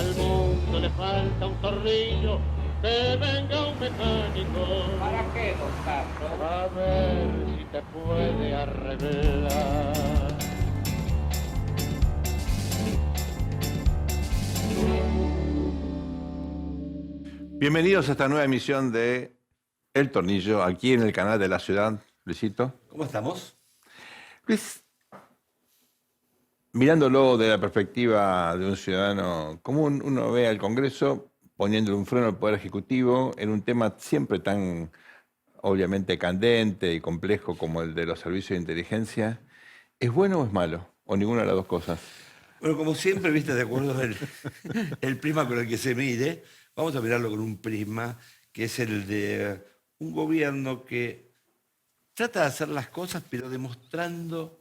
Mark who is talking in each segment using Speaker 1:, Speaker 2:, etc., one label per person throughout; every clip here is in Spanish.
Speaker 1: Al mundo le falta un tornillo, que venga un mecánico.
Speaker 2: ¿Para qué, don Carlos?
Speaker 1: A ver si te puede arreglar.
Speaker 3: Bienvenidos a esta nueva emisión de El Tornillo, aquí en el canal de la ciudad. Luisito.
Speaker 4: ¿Cómo estamos?
Speaker 3: Luis, mirándolo de la perspectiva de un ciudadano común, uno ve al Congreso poniéndole un freno al Poder Ejecutivo en un tema siempre tan obviamente candente y complejo como el de los servicios de inteligencia. ¿Es bueno o es malo? ¿O ninguna de las dos cosas?
Speaker 4: Bueno, como siempre, viste, de acuerdo el prisma con el que se mire, vamos a mirarlo con un prisma que es el de un gobierno que trata de hacer las cosas, pero demostrando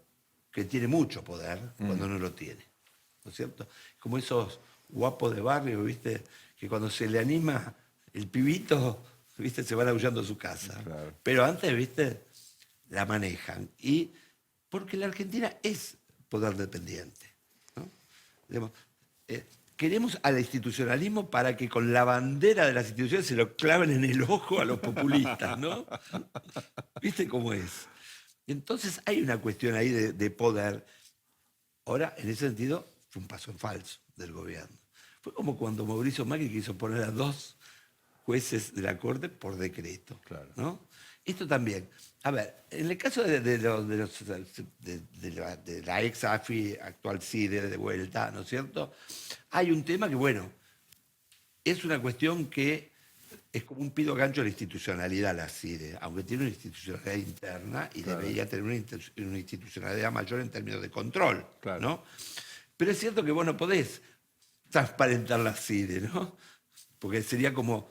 Speaker 4: que tiene mucho poder cuando no lo tiene. ¿No es cierto? Como esos guapos de barrio, viste, que cuando se le anima el pibito, viste, se van aullando a su casa.
Speaker 3: Claro.
Speaker 4: Pero antes, viste, la manejan. Y porque la Argentina es poder dependiente. ¿No? Digamos, queremos al institucionalismo para que con la bandera de las instituciones se lo claven en el ojo a los populistas, ¿no? ¿Viste cómo es? Entonces hay una cuestión ahí de poder. Ahora, en ese sentido, fue un paso en falso del gobierno. Fue como cuando Mauricio Macri quiso poner a 2 jueces de la Corte por decreto.
Speaker 3: Claro.
Speaker 4: ¿No? Esto también. A ver, en el caso de la ex AFI, actual CIDE, de vuelta, ¿no es cierto? Hay un tema que, bueno, es una cuestión que es como un pido gancho a la institucionalidad, la CIDE, aunque tiene una institucionalidad interna y
Speaker 3: Claro.
Speaker 4: debería tener una institucionalidad mayor en términos de control,
Speaker 3: Claro.
Speaker 4: ¿no? Pero es cierto que vos no podés transparentar la CIDE, ¿no? Porque sería como,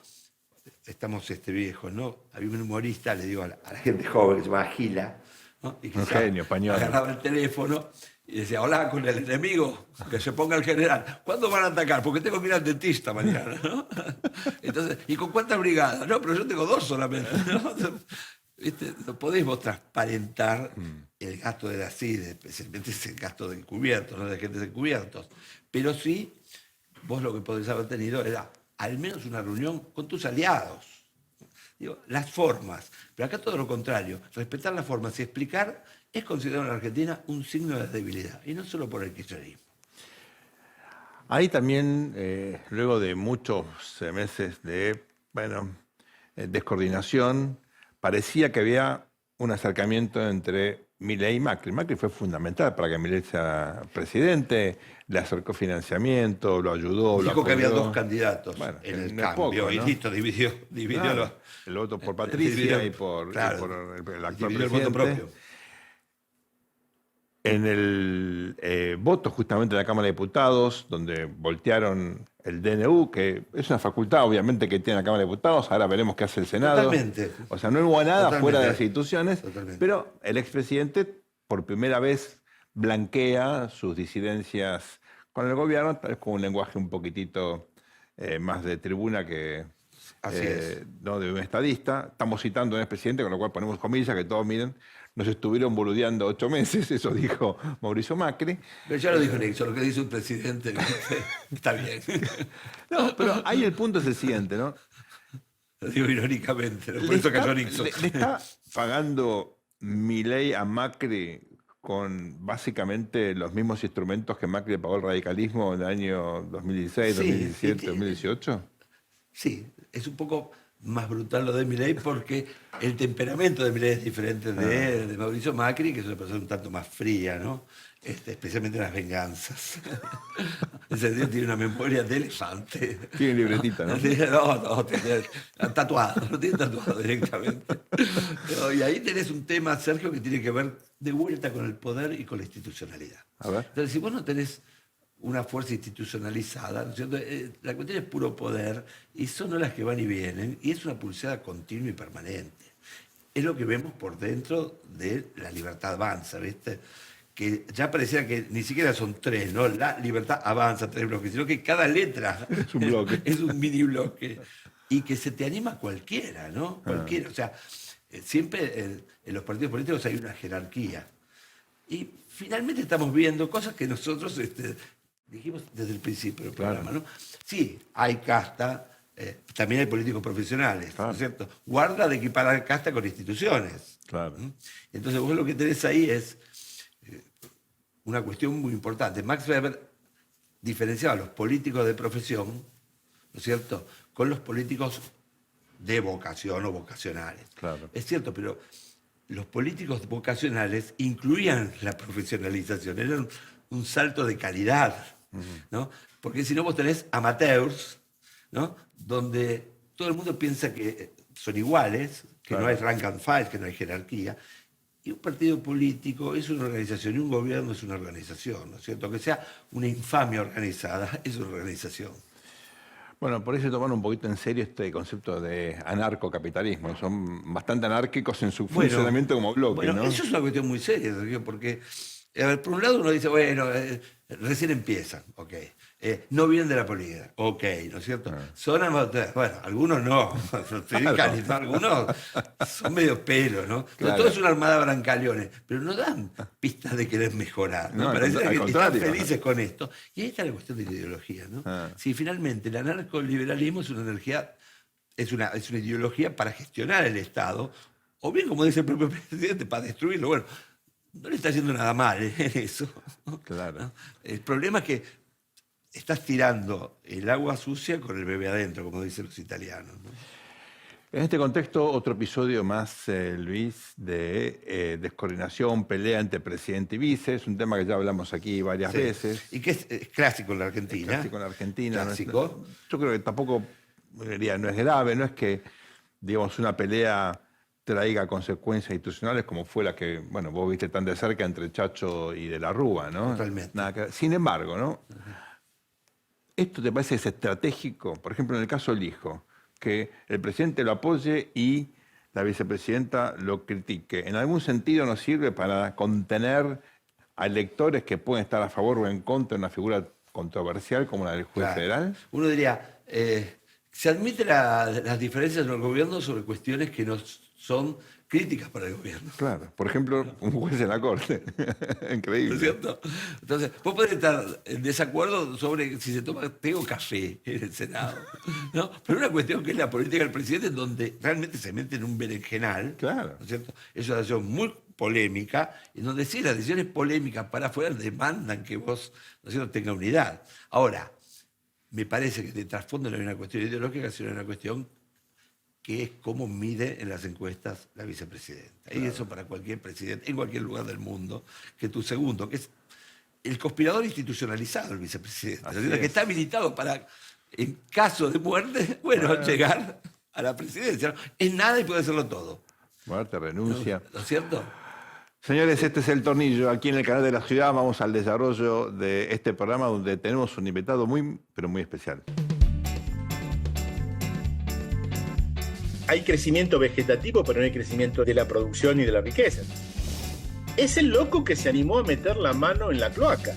Speaker 4: estamos viejos, ¿no? Había un humorista, le digo a la gente joven, que se llama Gila, ¿no? Y que
Speaker 3: Un genio español.
Speaker 4: agarraba el teléfono y decía, hola, con el enemigo, que se ponga el general. ¿Cuándo van a atacar? Porque tengo que ir al dentista mañana, ¿no? Entonces, ¿y con cuántas brigadas? No, pero yo tengo 2 solamente, ¿no? ¿Viste? No podéis vos transparentar el gasto de la CIDE, especialmente ese gasto de encubiertos, no de agentes encubiertos. Pero sí, vos lo que podés haber tenido era al menos una reunión con tus aliados. Digo, las formas, pero acá todo lo contrario, respetar las formas y explicar es considerado en la Argentina un signo de debilidad, y no solo por el kirchnerismo.
Speaker 3: Ahí también, luego de muchos meses de descoordinación, parecía que había un acercamiento entre Milei y Macri. Macri fue fundamental para que Milei sea presidente, le acercó financiamiento, lo ayudó, lo
Speaker 4: Dijo que había
Speaker 3: apoyó.
Speaker 4: 2 candidatos
Speaker 3: Bueno,
Speaker 4: en el
Speaker 3: no es
Speaker 4: cambio,
Speaker 3: poco,
Speaker 4: y
Speaker 3: ¿no?
Speaker 4: listo, dividió
Speaker 3: Claro, el voto por Patricia
Speaker 4: dividió,
Speaker 3: y por el actual
Speaker 4: dividió el
Speaker 3: presidente.
Speaker 4: voto propio.
Speaker 3: En el voto justamente de la Cámara de Diputados, donde voltearon el DNU, que es una facultad obviamente que tiene la Cámara de Diputados, ahora veremos qué hace el Senado.
Speaker 4: Totalmente.
Speaker 3: O sea, no hubo nada
Speaker 4: Totalmente.
Speaker 3: fuera de las instituciones,
Speaker 4: Totalmente.
Speaker 3: pero el expresidente por primera vez blanquea sus disidencias con el gobierno, tal vez con un lenguaje un poquitito más de tribuna que
Speaker 4: Así es.
Speaker 3: no de un estadista. Estamos citando a un expresidente, con lo cual ponemos comillas, que todos miren, nos estuvieron boludeando 8 meses, eso dijo Mauricio Macri.
Speaker 4: Pero ya lo dijo Nixon, lo que dice un presidente, ¿viste? Está bien.
Speaker 3: No, pero ahí el punto es el siguiente, ¿no?
Speaker 4: Lo digo irónicamente, ¿no? Por eso cayó Nixon.
Speaker 3: Le está pagando Milei a Macri con básicamente los mismos instrumentos que Macri le pagó al radicalismo en el año 2016,
Speaker 4: Sí,
Speaker 3: 2017,
Speaker 4: sí,
Speaker 3: 2018.
Speaker 4: Sí, es un poco más brutal lo de Milei porque el temperamento de Milei es diferente de Mauricio Macri, que es una persona un tanto más fría, ¿no? Especialmente en las venganzas. En ese sentido tiene una memoria de elefante.
Speaker 3: Tiene libretita, ¿no?
Speaker 4: No, tiene tatuado, lo tiene tatuado directamente. No, y ahí tenés un tema, Sergio, que tiene que ver de vuelta con el poder y con la institucionalidad.
Speaker 3: A ver.
Speaker 4: Entonces, si vos no tenés una fuerza institucionalizada, ¿no es cierto? La cuestión es puro poder y son olas que van y vienen y es una pulseada continua y permanente. Es lo que vemos por dentro de la Libertad Avanza, ¿viste? Que ya pareciera que ni siquiera son 3, ¿no? La Libertad Avanza, 3 bloques, sino que cada letra
Speaker 3: Es un bloque.
Speaker 4: es un mini bloque. Y que se te anima cualquiera, ¿no? Cualquiera. O sea, siempre en los partidos políticos hay una jerarquía. Y finalmente estamos viendo cosas que nosotros dijimos desde el principio del
Speaker 3: Claro.
Speaker 4: programa, ¿no? Sí, hay casta, también hay políticos profesionales, ¿no
Speaker 3: Claro.
Speaker 4: es cierto? Guarda de equiparar casta con instituciones.
Speaker 3: Claro.
Speaker 4: Entonces vos lo que tenés ahí es una cuestión muy importante. Max Weber diferenciaba a los políticos de profesión, ¿no es cierto?, con los políticos de vocación o vocacionales.
Speaker 3: Claro.
Speaker 4: Es cierto, pero los políticos vocacionales incluían la profesionalización, eran un salto de calidad, ¿no? Porque si no vos tenés amateurs, ¿no?, donde todo el mundo piensa que son iguales, que
Speaker 3: Claro.
Speaker 4: no hay rank and file, que no hay jerarquía. Y un partido político es una organización, y un gobierno es una organización, ¿no es cierto? Aunque sea una infamia organizada, es una organización.
Speaker 3: Bueno, por eso toman un poquito en serio este concepto de anarcocapitalismo. Son bastante anárquicos en su
Speaker 4: Bueno,
Speaker 3: funcionamiento como bloque,
Speaker 4: bueno,
Speaker 3: ¿no?
Speaker 4: eso es una cuestión muy seria, Sergio, porque, a ver, por un lado uno dice, bueno, recién empiezan, ok. No vienen de la política, ok, ¿no es cierto? Son amateurs, bueno, algunos no, algunos son medio pelos, ¿no? Pero
Speaker 3: Claro.
Speaker 4: todo es una armada de brancaleones, pero no dan pistas de querer mejorar, ¿no?
Speaker 3: No,
Speaker 4: Parece
Speaker 3: al
Speaker 4: que
Speaker 3: contrario.
Speaker 4: están felices con esto. Y ahí está la cuestión de la ideología, ¿no? Si finalmente el anarcoliberalismo es una energía, es una ideología para gestionar el Estado, o bien, como dice el propio presidente, para destruirlo. Bueno, no le está haciendo nada mal en eso.
Speaker 3: Claro.
Speaker 4: ¿no? El problema es que estás tirando el agua sucia con el bebé adentro, como dicen los italianos, ¿no?
Speaker 3: En este contexto, otro episodio más, Luis, de descoordinación, pelea entre presidente y vice. Es un tema que ya hablamos aquí varias
Speaker 4: Sí.
Speaker 3: veces.
Speaker 4: Y que es clásico en la Argentina.
Speaker 3: Clásico en la Argentina.
Speaker 4: Clásico.
Speaker 3: Yo creo que tampoco, diría, no es grave, no es que, digamos, una pelea traiga consecuencias institucionales como fue la que, bueno, vos viste tan de cerca entre Chacho y de la Rúa, ¿no?
Speaker 4: Totalmente.
Speaker 3: Nada que ver. Sin embargo, ¿no? ¿Esto te parece que es estratégico? Por ejemplo, en el caso del hijo, que el presidente lo apoye y la vicepresidenta lo critique. ¿En algún sentido nos sirve para contener a electores que pueden estar a favor o en contra de una figura controversial como la del juez
Speaker 4: Claro.
Speaker 3: federal?
Speaker 4: Uno diría, se admite las diferencias en el gobierno sobre cuestiones que no son críticas para el gobierno.
Speaker 3: Claro. Por ejemplo, un juez en la corte.
Speaker 4: ¿No
Speaker 3: Increíble.
Speaker 4: es cierto? Entonces, vos podés estar en desacuerdo sobre si se toma té o café en el Senado, ¿no? Pero una cuestión que es la política del presidente, en donde realmente se mete en un berenjenal,
Speaker 3: Claro.
Speaker 4: ¿no es cierto? Es una decisión muy polémica, en donde sí, las decisiones polémicas para afuera demandan que vos, ¿no es cierto?, tenga unidad. Ahora, me parece que de trasfondo no hay una cuestión ideológica, sino una cuestión que es cómo mide en las encuestas la vicepresidenta. Y eso para cualquier presidente, en cualquier lugar del mundo, que tu segundo, que es el conspirador institucionalizado, el vicepresidente,
Speaker 3: Así
Speaker 4: es decir, que
Speaker 3: es.
Speaker 4: está habilitado para, en caso de muerte, bueno, llegar a la presidencia. ¿No? Es nada y puede hacerlo todo.
Speaker 3: Muerte, renuncia.
Speaker 4: ¿No es cierto?
Speaker 3: Señores, este es El Tornillo. Aquí en el canal de la ciudad vamos al desarrollo de este programa donde tenemos un invitado muy, pero muy especial.
Speaker 5: Hay crecimiento vegetativo, pero no hay crecimiento de la producción y de la riqueza. Es el loco que se animó a meter la mano en la cloaca.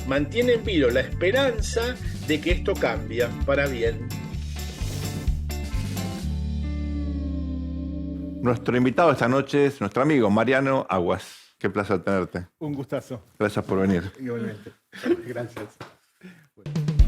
Speaker 5: Mantiene en vilo la esperanza de que esto cambia para bien.
Speaker 3: Nuestro invitado esta noche es nuestro amigo Mariano Aguas. Qué placer tenerte.
Speaker 6: Un gustazo,
Speaker 3: Gracias por venir.
Speaker 6: igualmente. Gracias.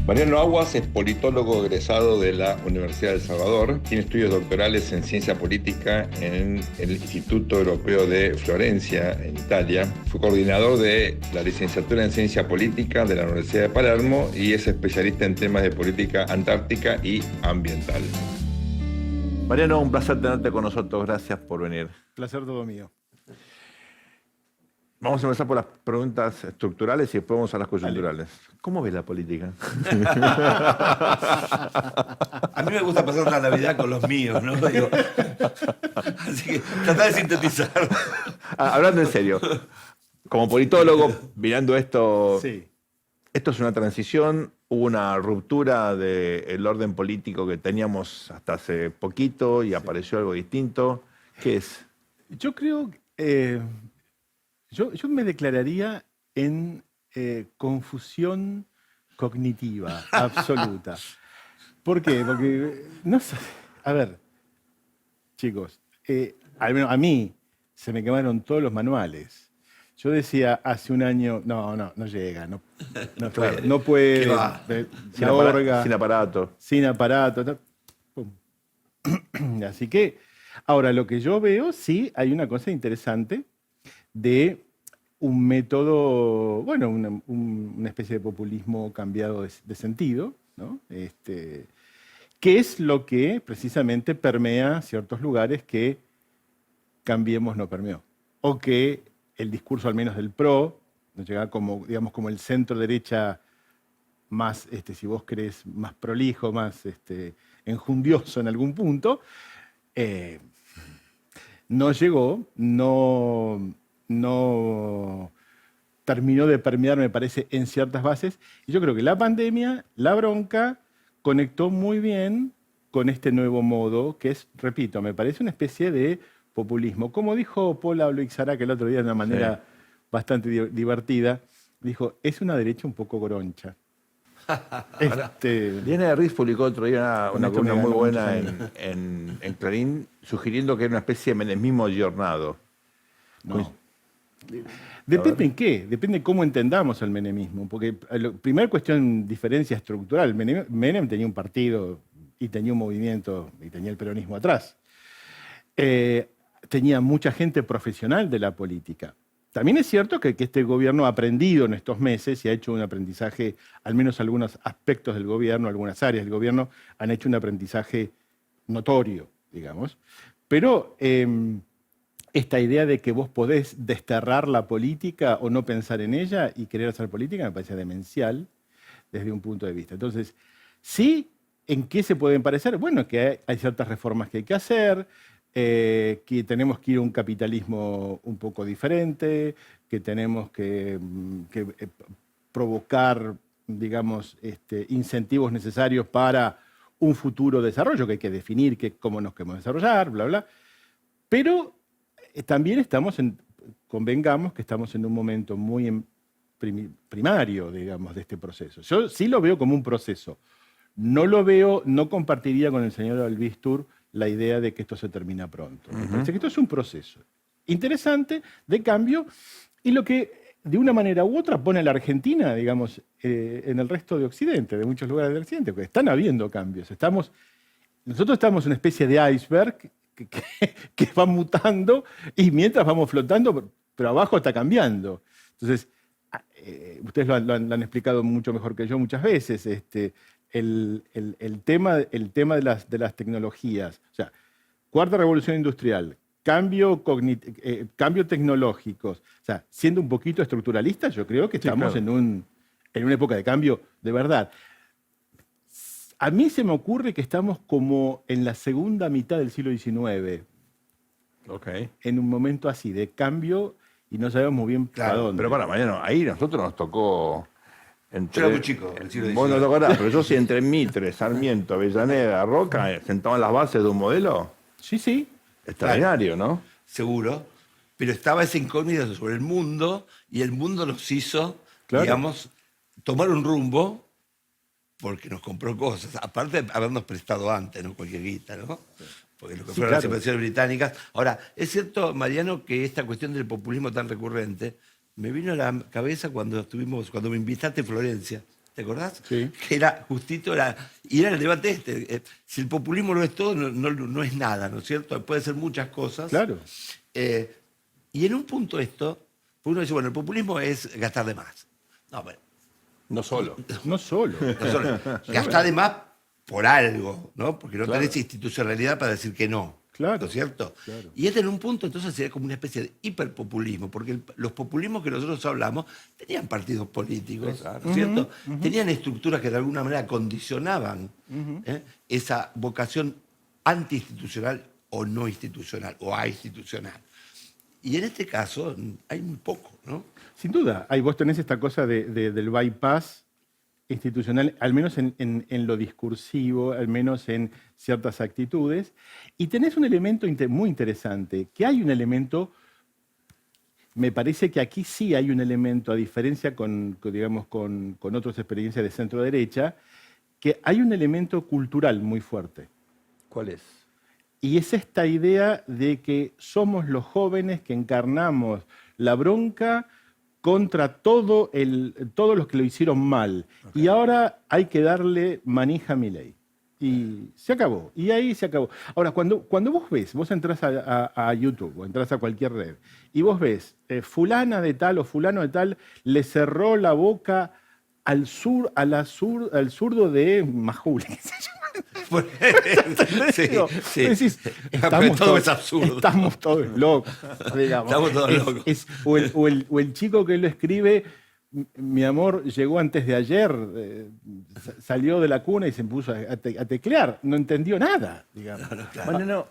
Speaker 3: Mariano Aguas es politólogo egresado de la Universidad de El Salvador. Tiene estudios doctorales en ciencia política en el Instituto Europeo de Florencia, en Italia. Fue coordinador de la licenciatura en ciencia política de la Universidad de Palermo y es especialista en temas de política antártica y ambiental. Mariano, un placer tenerte con nosotros. Gracias por venir.
Speaker 6: Placer todo mío.
Speaker 3: Vamos a empezar por las preguntas estructurales y después vamos a las coyunturales. ¿Cómo ves la política?
Speaker 4: A mí me gusta pasar la Navidad con los míos, ¿no? Digo, así que tratá de sintetizar.
Speaker 3: Hablando en serio, como politólogo, mirando esto,
Speaker 6: Sí.
Speaker 3: esto es una transición, hubo una ruptura del orden político que teníamos hasta hace poquito y apareció algo distinto. ¿Qué es?
Speaker 6: Yo creo, yo me declararía en confusión cognitiva absoluta. ¿Por qué? Porque, no sé, a ver, chicos, al menos a mí se me quemaron todos los manuales. Yo decía hace un año, no llega, no
Speaker 4: puede.
Speaker 6: no puede,
Speaker 4: ¿Qué va?
Speaker 6: la orga,
Speaker 3: sin aparato.
Speaker 6: sin aparato. Pum. Así que, ahora lo que yo veo, sí, hay una cosa interesante de un método, bueno, una especie de populismo cambiado de sentido, ¿no? Que es lo que precisamente permea ciertos lugares que Cambiemos no permeó. O que el discurso, al menos del PRO, nos llega como, digamos, como el centro derecha más, si vos querés, más prolijo, más enjundioso en algún punto, no llegó, no terminó de permear, me parece, en ciertas bases. Y yo creo que la pandemia, la bronca, conectó muy bien con este nuevo modo, que es, repito, me parece una especie de populismo. Como dijo Paula Luixara, que el otro día de una manera bastante divertida, dijo, es una derecha un poco groncha.
Speaker 3: Diana de Riz publicó otro día una
Speaker 6: esto me
Speaker 3: columna muy
Speaker 6: ganó
Speaker 3: buena
Speaker 6: muchos años.
Speaker 3: en Clarín, sugiriendo que era una especie de menemismo giornado.
Speaker 6: No. Depende en qué, depende cómo entendamos el menemismo, porque primera cuestión, diferencia estructural. Menem tenía un partido y tenía un movimiento y tenía el peronismo atrás. Tenía mucha gente profesional de la política. También es cierto que este gobierno ha aprendido en estos meses y ha hecho un aprendizaje, al menos algunos aspectos del gobierno, algunas áreas del gobierno han hecho un aprendizaje notorio, digamos. Pero esta idea de que vos podés desterrar la política o no pensar en ella y querer hacer política me parece demencial desde un punto de vista. Entonces, sí, ¿en qué se pueden parecer? Bueno, que hay ciertas reformas que hay que hacer, que tenemos que ir a un capitalismo un poco diferente, que tenemos que provocar, digamos, incentivos necesarios para un futuro desarrollo, que hay que definir cómo nos queremos desarrollar, bla, bla. Pero también convengamos que estamos en un momento muy primario, digamos, de este proceso. Yo sí lo veo como un proceso. No compartiría con el señor Albistur la idea de que esto se termina pronto. Me parece que esto es un proceso interesante de cambio y lo que de una manera u otra pone a la Argentina, digamos, en el resto de Occidente, de muchos lugares del Occidente, porque están habiendo cambios. Nosotros estamos en una especie de iceberg que va mutando y mientras vamos flotando, pero abajo está cambiando. Entonces, ustedes lo han explicado mucho mejor que yo muchas veces, el tema de las tecnologías, o sea, cuarta revolución industrial, cambio tecnológico, o sea, siendo un poquito estructuralistas, yo creo que estamos en una época de cambio de verdad. A mí se me ocurre que estamos como en la segunda mitad del siglo XIX, en un momento así de cambio y no sabemos muy bien para dónde.
Speaker 3: Pero para mañana, ahí nosotros nos tocó...
Speaker 4: Yo era muy chico, el siglo XIX.
Speaker 3: Vos no tocarás, pero yo sí entre Mitre, Sarmiento, Avellaneda, Roca, sentaban las bases de un modelo
Speaker 6: Sí.
Speaker 3: extraordinario, ¿no?
Speaker 4: Seguro, pero estaba esa incógnita sobre el mundo y el mundo nos hizo,
Speaker 6: Claro.
Speaker 4: digamos, tomar un rumbo porque nos compró cosas, aparte de habernos prestado antes, no cualquier guita, ¿no? Porque lo que fueron las inversiones británicas. Ahora, es cierto, Mariano, que esta cuestión del populismo tan recurrente me vino a la cabeza cuando me invitaste a Florencia. ¿Te acordás?
Speaker 6: Sí.
Speaker 4: Que era justito, y era el debate si el populismo no es todo, no es nada, ¿no es cierto? Puede ser muchas cosas.
Speaker 6: Claro.
Speaker 4: Y en un punto uno dice, bueno, el populismo es gastar de más. No, bueno,
Speaker 3: No solo.
Speaker 6: No solo.
Speaker 4: no solo, gastar de más por algo, ¿no? Porque no tenés institucionalidad para decir que no.
Speaker 6: Claro,
Speaker 4: ¿No es cierto?
Speaker 6: claro.
Speaker 4: Y en un punto entonces sería como una especie de hiperpopulismo, porque los populismos que nosotros hablamos tenían partidos políticos, ¿no es cierto? Tenían estructuras que de alguna manera condicionaban esa vocación antiinstitucional o no institucional, o institucional. Y en este caso hay muy poco, ¿no?
Speaker 6: Sin duda. Vos tenés esta cosa del bypass institucional, al menos en lo discursivo, al menos en ciertas actitudes. Y tenés un elemento muy interesante, que hay un elemento, me parece que aquí sí hay un elemento, a diferencia con otras experiencias de centro-derecha, que hay un elemento cultural muy fuerte.
Speaker 3: ¿Cuál es?
Speaker 6: Y es esta idea de que somos los jóvenes que encarnamos la bronca contra todos los que lo hicieron mal. Y ahora hay que darle manija a Milei. Y se acabó. Y ahí se acabó. Ahora, cuando vos entras a YouTube o entras a cualquier red y vos ves fulana de tal o fulano de tal le cerró la boca al zurdo de Majul.
Speaker 4: Sí, sí.
Speaker 6: Decís,
Speaker 4: Todo es absurdo.
Speaker 6: Estamos todos locos, digamos.
Speaker 4: Estamos todos locos.
Speaker 6: O el chico que lo escribe, mi amor llegó antes de ayer, salió de la cuna y se puso a teclear. No entendió nada, digamos.
Speaker 3: Bueno,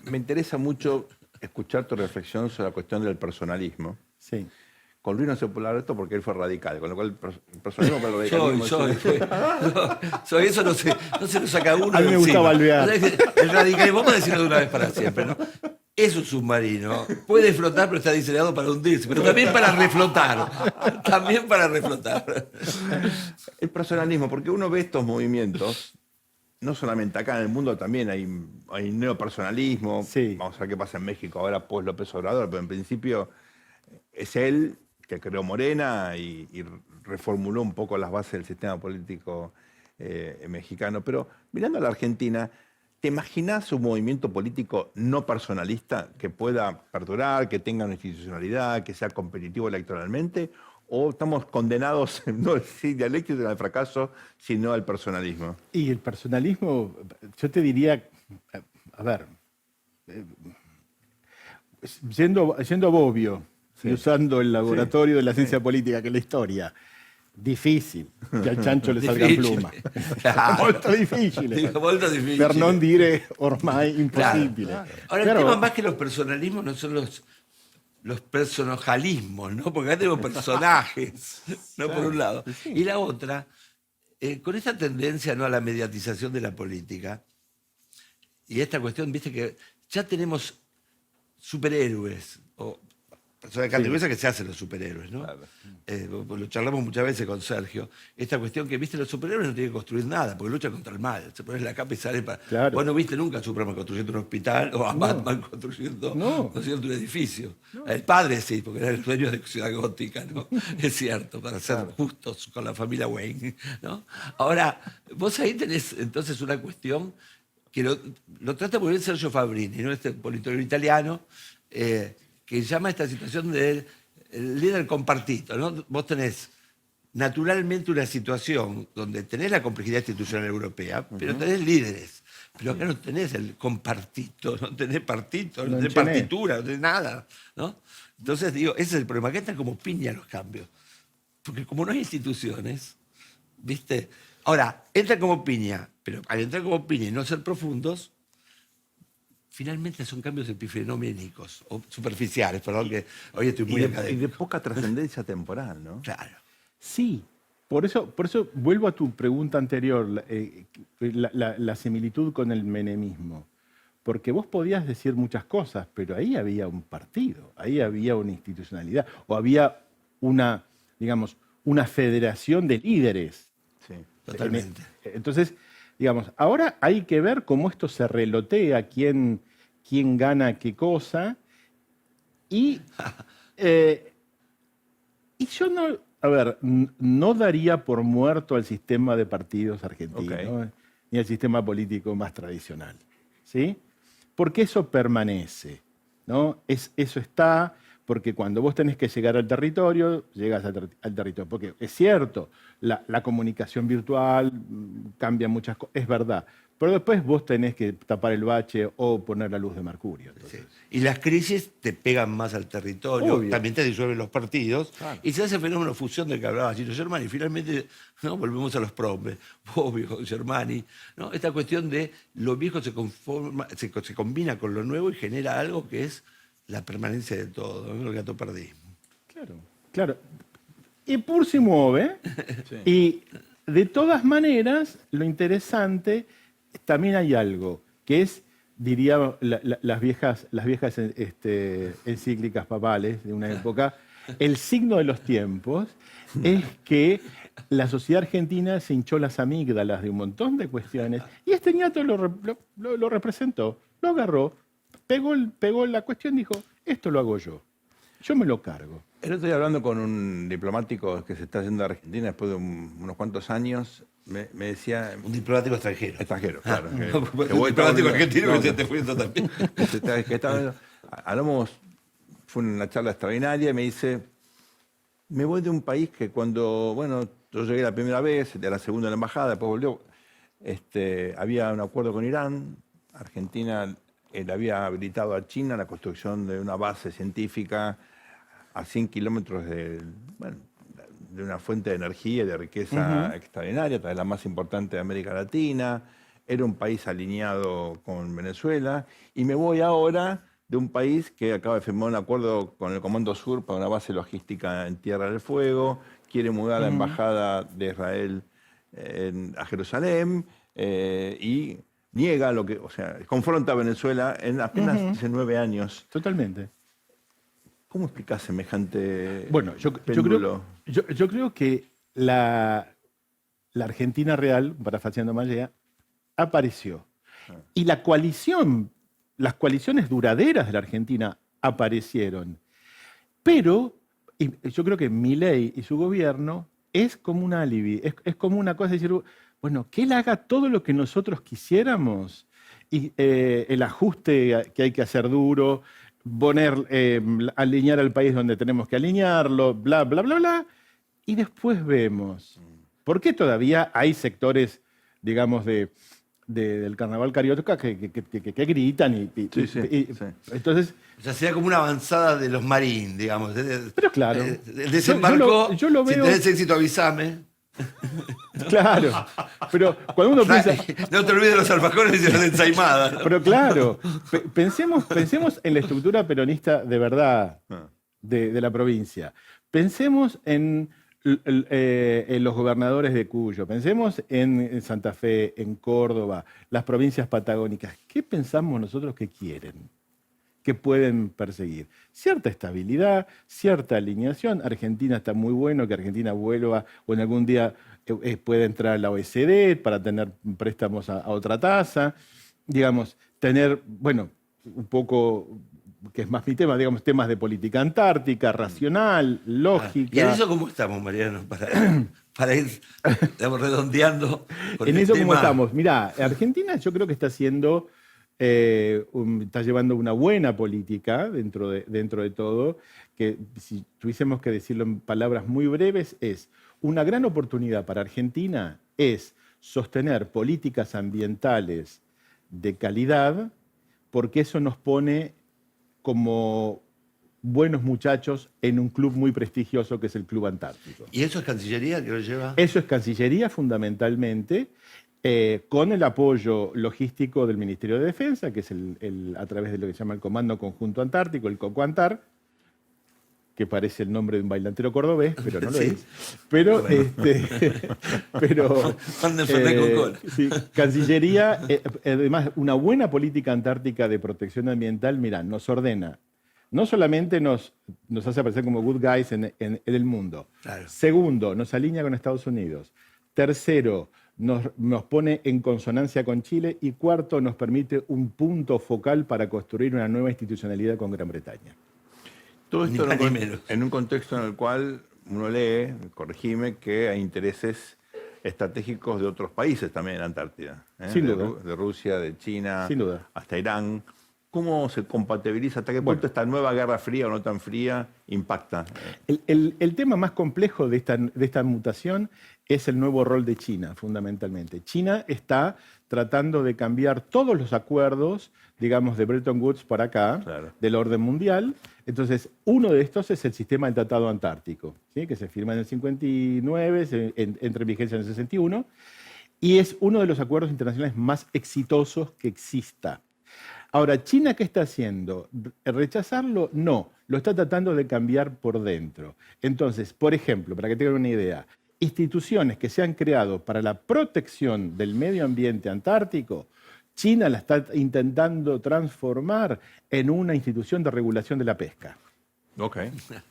Speaker 3: me interesa mucho escuchar tu reflexión sobre la cuestión del personalismo.
Speaker 6: Sí.
Speaker 3: Con Luis no se puede hablar de esto porque él fue radical, con lo cual el personalismo para el radicalismo...
Speaker 4: Soy eso, no se lo saca uno.
Speaker 6: A mí me gustaba alvear.
Speaker 4: El radicalismo, vamos a decirlo de una vez para siempre, ¿no? Es un submarino, puede flotar, pero está diseñado para hundirse, pero también para reflotar. También para reflotar.
Speaker 3: El personalismo, porque uno ve estos movimientos, no solamente acá en el mundo también hay neopersonalismo.
Speaker 6: Sí.
Speaker 3: Vamos a ver qué pasa en México ahora post López Obrador, pero en principio es él que creó Morena y reformuló un poco las bases del sistema político mexicano. Pero mirando a la Argentina, ¿te imaginás un movimiento político no personalista que pueda perdurar, que tenga una institucionalidad, que sea competitivo electoralmente? ¿O estamos condenados, no al éxito y al fracaso, sino al personalismo?
Speaker 6: Y el personalismo, yo te diría, a ver, yendo a Bobbio, y usando el laboratorio de la ciencia política, que es la historia, difícil que al chancho le salgan plumas.
Speaker 4: Claro.
Speaker 6: Molto difficile.
Speaker 4: Molto difficile.
Speaker 6: Per non dire ormai imposible.
Speaker 4: Claro. Ahora, el tema más que los personalismos no son los personajalismos, ¿no? Porque acá tenemos personajes, ¿no? Por un lado. Y la otra, con esta tendencia, ¿no?, a la mediatización de la política, y esta cuestión, viste que ya tenemos superhéroes, o personas categorías que se hacen los superhéroes, ¿no?
Speaker 3: Claro.
Speaker 4: Lo charlamos muchas veces con Sergio. Esta cuestión que, viste, los superhéroes no tienen que construir nada, porque luchan contra el mal. Se ponen la capa y salen para...
Speaker 6: Claro.
Speaker 4: Vos no viste nunca a Superman construyendo un hospital o a Batman construyendo un edificio. No. El padre sí, porque era el dueño de Ciudad Gótica, ¿no? Es cierto, para ser justos con la familia Wayne, ¿no? Ahora, vos ahí tenés entonces una cuestión que lo trata muy bien Sergio Fabrini, ¿no? Este politólogo italiano, que llama a esta situación del líder compartido, ¿no? Vos tenés naturalmente una situación donde tenés la complejidad institucional europea, pero tenés líderes. Pero acá no tenés el compartido, no tenés partido, no tenés partitura, no tenés nada, ¿no? Entonces, digo, ese es el problema. Acá están como piña los cambios. Porque como no hay instituciones, ¿viste? Ahora, entran como piña, pero al entrar como piña y no ser profundos, finalmente son cambios epifenoménicos, o superficiales, perdón, que hoy estoy muy académico.
Speaker 3: Y de poca trascendencia temporal, ¿no?
Speaker 4: Claro.
Speaker 6: Sí, por eso vuelvo a tu pregunta anterior, la similitud con el menemismo. Porque vos podías decir muchas cosas, pero ahí había un partido, ahí había una institucionalidad, o había una, digamos, una federación de líderes.
Speaker 3: Sí.
Speaker 4: Totalmente.
Speaker 6: Entonces, digamos, ahora hay que ver cómo esto se relotea, quién gana qué cosa. Y yo no daría por muerto al sistema de partidos argentino, ni al sistema político más tradicional, ¿sí? Porque eso permanece, ¿no? Eso está, porque cuando vos tenés que llegar al territorio, llegas al territorio. Porque es cierto, la comunicación virtual cambia muchas cosas, es verdad. Pero después vos tenés que tapar el bache o poner la luz de mercurio.
Speaker 4: Sí. Y las crisis te pegan más al territorio,
Speaker 6: Obvio.
Speaker 4: también te disuelven los partidos,
Speaker 6: Claro.
Speaker 4: y se hace el fenómeno de fusión del que hablaba Gino Germani. Y finalmente, ¿no?, volvemos a los propios, Bobbio, Germani, ¿no? Esta cuestión de lo viejo se combina con lo nuevo y genera algo que es la permanencia de todo, ¿no? El gatopardismo.
Speaker 6: Claro. Y pur si mueve.
Speaker 3: Sí.
Speaker 6: Y de todas maneras, lo interesante, también hay algo, que es, diría las viejas encíclicas papales de una época, el signo de los tiempos es que la sociedad argentina se hinchó las amígdalas de un montón de cuestiones y este ñato lo representó, lo agarró, pegó la cuestión y dijo, esto lo hago yo. yo me lo cargo.
Speaker 3: El otro día hablando con un diplomático que se está yendo a Argentina después de unos cuantos años, me decía...
Speaker 4: Un diplomático extranjero.
Speaker 3: Extranjero, claro.
Speaker 4: Un
Speaker 3: voy a
Speaker 4: diplomático
Speaker 3: Estados
Speaker 4: argentino
Speaker 3: Unidos.
Speaker 4: que se te fue también.
Speaker 3: Hablamos, fue una charla extraordinaria y me dice, me voy de un país que cuando, bueno, yo llegué la primera vez, de la segunda en la embajada, después volvió, había un acuerdo con Irán, Argentina le había habilitado a China la construcción de una base científica a 100 kilómetros de una fuente de energía y de riqueza extraordinaria, tal vez la más importante de América Latina. Era un país alineado con Venezuela. Y me voy ahora de un país que acaba de firmar un acuerdo con el Comando Sur para una base logística en Tierra del Fuego, quiere mudar la embajada de Israel a Jerusalén y niega lo que, o sea, confronta a Venezuela en apenas hace 9 años.
Speaker 6: Totalmente.
Speaker 3: ¿Cómo explicás semejante
Speaker 6: péndulo? Yo creo que la Argentina real, parafraseando Mallea, apareció. Y las coaliciones duraderas de la Argentina aparecieron. Pero yo creo que Milei y su gobierno es como un alibi, es como una cosa de decir, bueno, que él haga todo lo que nosotros quisiéramos, y el ajuste que hay que hacer duro, alinear al país donde tenemos que alinearlo, bla, bla, bla, bla, y después vemos. ¿Por qué todavía hay sectores, digamos, del carnaval carioca que gritan? Entonces,
Speaker 4: O sea, sería como una avanzada de los Marín, digamos.
Speaker 6: Pero claro.
Speaker 4: El desembarco,
Speaker 6: yo lo veo,
Speaker 4: si tenés éxito, avísame.
Speaker 6: Claro, pero cuando uno piensa...
Speaker 4: No te olvides de los alfajores y las ensaimadas, ¿no?
Speaker 6: Pero claro, pensemos en la estructura peronista de verdad de la provincia. Pensemos en los gobernadores de Cuyo, pensemos en Santa Fe, en Córdoba, las provincias patagónicas. ¿Qué pensamos nosotros que quieren? Que pueden perseguir. Cierta estabilidad, cierta alineación. Argentina está muy bueno que Argentina vuelva o en algún día pueda entrar a la OECD para tener préstamos a otra tasa. Digamos, tener, bueno, un poco, que es más mi tema, digamos, temas de política antártica, racional, lógica.
Speaker 4: ¿Y en eso cómo estamos, Mariano? Para ir, digamos, redondeando.
Speaker 6: En eso cómo estamos. Mirá, Argentina yo creo que está haciendo... está llevando una buena política dentro de todo, que si tuviésemos que decirlo en palabras muy breves, es una gran oportunidad para Argentina es sostener políticas ambientales de calidad, porque eso nos pone como buenos muchachos en un club muy prestigioso que es el Club Antártico.
Speaker 4: ¿Y eso es Cancillería que lo lleva?
Speaker 6: Eso es Cancillería fundamentalmente, con el apoyo logístico del Ministerio de Defensa, que es a través de lo que se llama el Comando Conjunto Antártico, el COCOANTAR, que parece el nombre de un bailantero cordobés, pero no lo
Speaker 4: Sí.
Speaker 6: es. Pero, sí, Cancillería, además, una buena política antártica de protección ambiental, mirá, nos ordena. No solamente nos hace aparecer como good guys en el mundo.
Speaker 4: Claro.
Speaker 6: Segundo, nos alinea con Estados Unidos. Tercero, nos pone en consonancia con Chile. Y cuarto, nos permite un punto focal para construir una nueva institucionalidad con Gran Bretaña.
Speaker 3: Todo esto
Speaker 4: Ni más ni menos.
Speaker 3: en un contexto en el cual uno lee, corregime, que hay intereses estratégicos de otros países también en Antártida.
Speaker 6: Sin duda.
Speaker 3: De Rusia, de China,
Speaker 6: Sin duda.
Speaker 3: hasta Irán. ¿Cómo se compatibiliza? ¿Hasta qué punto esta nueva guerra fría o no tan fría impacta?
Speaker 6: El tema más complejo de esta mutación es el nuevo rol de China, fundamentalmente. China está tratando de cambiar todos los acuerdos, digamos, de Bretton Woods para acá,
Speaker 3: Claro.
Speaker 6: del orden mundial. Entonces, uno de estos es el sistema del Tratado Antártico, ¿sí? Que se firma en el 59, entra en vigencia en el 61, y es uno de los acuerdos internacionales más exitosos que exista. Ahora, ¿China qué está haciendo? ¿Rechazarlo? No, lo está tratando de cambiar por dentro. Entonces, por ejemplo, para que tengan una idea, instituciones que se han creado para la protección del medio ambiente antártico, China la está intentando transformar en una institución de regulación de la pesca.
Speaker 3: Ok.
Speaker 6: Entonces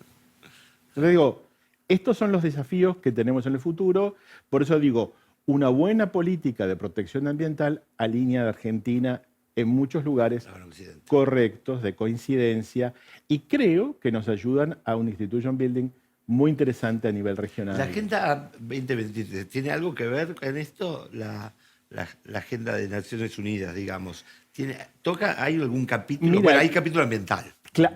Speaker 6: digo, estos son los desafíos que tenemos en el futuro, por eso digo, una buena política de protección ambiental alinea a Argentina en muchos lugares
Speaker 4: Ahora, Occidente.
Speaker 6: correctos, de coincidencia, y creo que nos ayudan a un institution building muy interesante a nivel regional.
Speaker 4: ¿La Agenda 2023 tiene algo que ver con esto? La Agenda de Naciones Unidas, digamos. ¿Hay algún capítulo?
Speaker 6: Mira,
Speaker 4: Bueno, hay capítulo ambiental.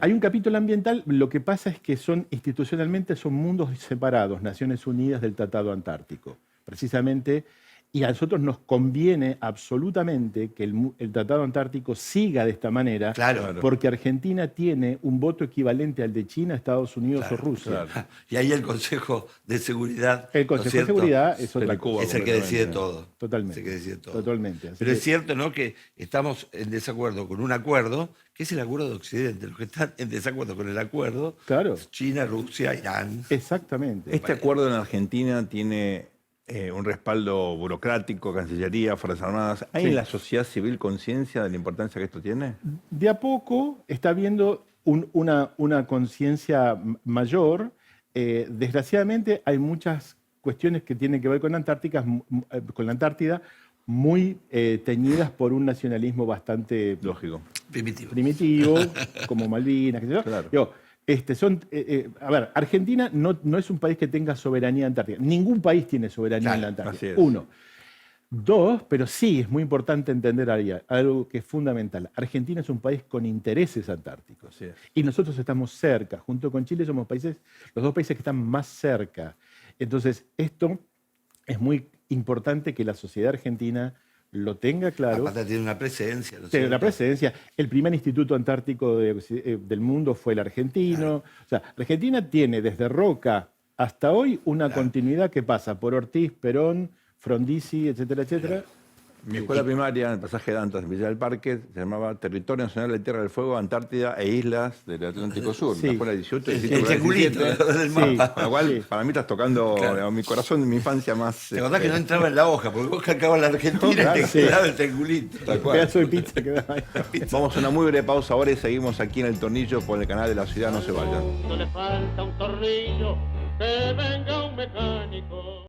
Speaker 6: Hay un capítulo ambiental, lo que pasa es que institucionalmente son mundos separados, Naciones Unidas del Tratado Antártico, precisamente, y a nosotros nos conviene absolutamente que el Tratado Antártico siga de esta manera,
Speaker 4: Claro.
Speaker 6: porque Argentina tiene un voto equivalente al de China, Estados Unidos o Rusia.
Speaker 4: Y ahí el Consejo de Seguridad.
Speaker 6: El
Speaker 4: ¿no
Speaker 6: Consejo de
Speaker 4: cierto?
Speaker 6: Seguridad es otra
Speaker 3: Pero Cuba,
Speaker 6: cosa.
Speaker 4: Es el que decide todo.
Speaker 6: Totalmente.
Speaker 4: Es el que decide todo.
Speaker 6: Totalmente. Así
Speaker 4: Pero
Speaker 6: que-
Speaker 4: es cierto, ¿no?, que estamos en desacuerdo con un acuerdo, que es el acuerdo de Occidente. Los que están en desacuerdo con el acuerdo,
Speaker 6: Claro.
Speaker 4: China, Rusia, Irán.
Speaker 6: Exactamente.
Speaker 3: Este acuerdo en Argentina tiene un respaldo burocrático, Cancillería, Fuerzas Armadas. ¿Hay
Speaker 6: Sí.
Speaker 3: en la sociedad civil conciencia de la importancia que esto tiene?
Speaker 6: De a poco está habiendo una conciencia mayor. Desgraciadamente hay muchas cuestiones que tienen que ver con con la Antártida, muy teñidas por un nacionalismo bastante
Speaker 3: Lógico.
Speaker 4: Primitivo.
Speaker 6: primitivo, como Malvinas, qué sé yo.
Speaker 3: Claro.
Speaker 6: Digo, a ver, Argentina no es un país que tenga soberanía antártica. Ningún país tiene soberanía en la
Speaker 3: Claro,
Speaker 6: Antártida.
Speaker 3: así es.
Speaker 6: Uno. Dos, pero sí es muy importante entender algo que es fundamental. Argentina es un país con intereses antárticos.
Speaker 3: Así es.
Speaker 6: Y nosotros estamos cerca. Junto con Chile somos los dos países que están más cerca. Entonces, esto es muy importante que la sociedad argentina lo tenga claro.
Speaker 4: Aparte tiene una presencia. ¿no es
Speaker 6: Tiene la
Speaker 4: cierto?
Speaker 6: presencia. El primer instituto antártico del mundo fue el argentino. O sea, Argentina tiene desde Roca hasta hoy una continuidad que pasa por Ortiz, Perón, Frondizi, etcétera, etcétera.
Speaker 3: Mi escuela primaria, en el pasaje de Dantas, en Villa del Parque, se llamaba Territorio Nacional de Tierra del Fuego, Antártida e Islas del Atlántico Sur.
Speaker 6: Sí.
Speaker 3: La escuela 18,
Speaker 4: El
Speaker 3: 17,
Speaker 4: triangulito
Speaker 3: 17.
Speaker 4: del
Speaker 6: Sí.
Speaker 4: mapa.
Speaker 3: Con lo cual,
Speaker 6: Sí.
Speaker 3: para mí estás tocando digamos, mi corazón de mi infancia más...
Speaker 4: ¿Te acordás que no entraba en la hoja? Porque vos calcabas la Argentina
Speaker 6: Claro,
Speaker 4: y te
Speaker 6: sí.
Speaker 4: quedaba el triangulito.
Speaker 3: Tal
Speaker 6: Un
Speaker 3: cual.
Speaker 6: pedazo de pizza que da ahí.
Speaker 3: Vamos a una muy breve pausa ahora y seguimos aquí en El Tornillo por el canal de la ciudad, no se vayan.
Speaker 1: No le falta un tornillo, que venga un mecánico.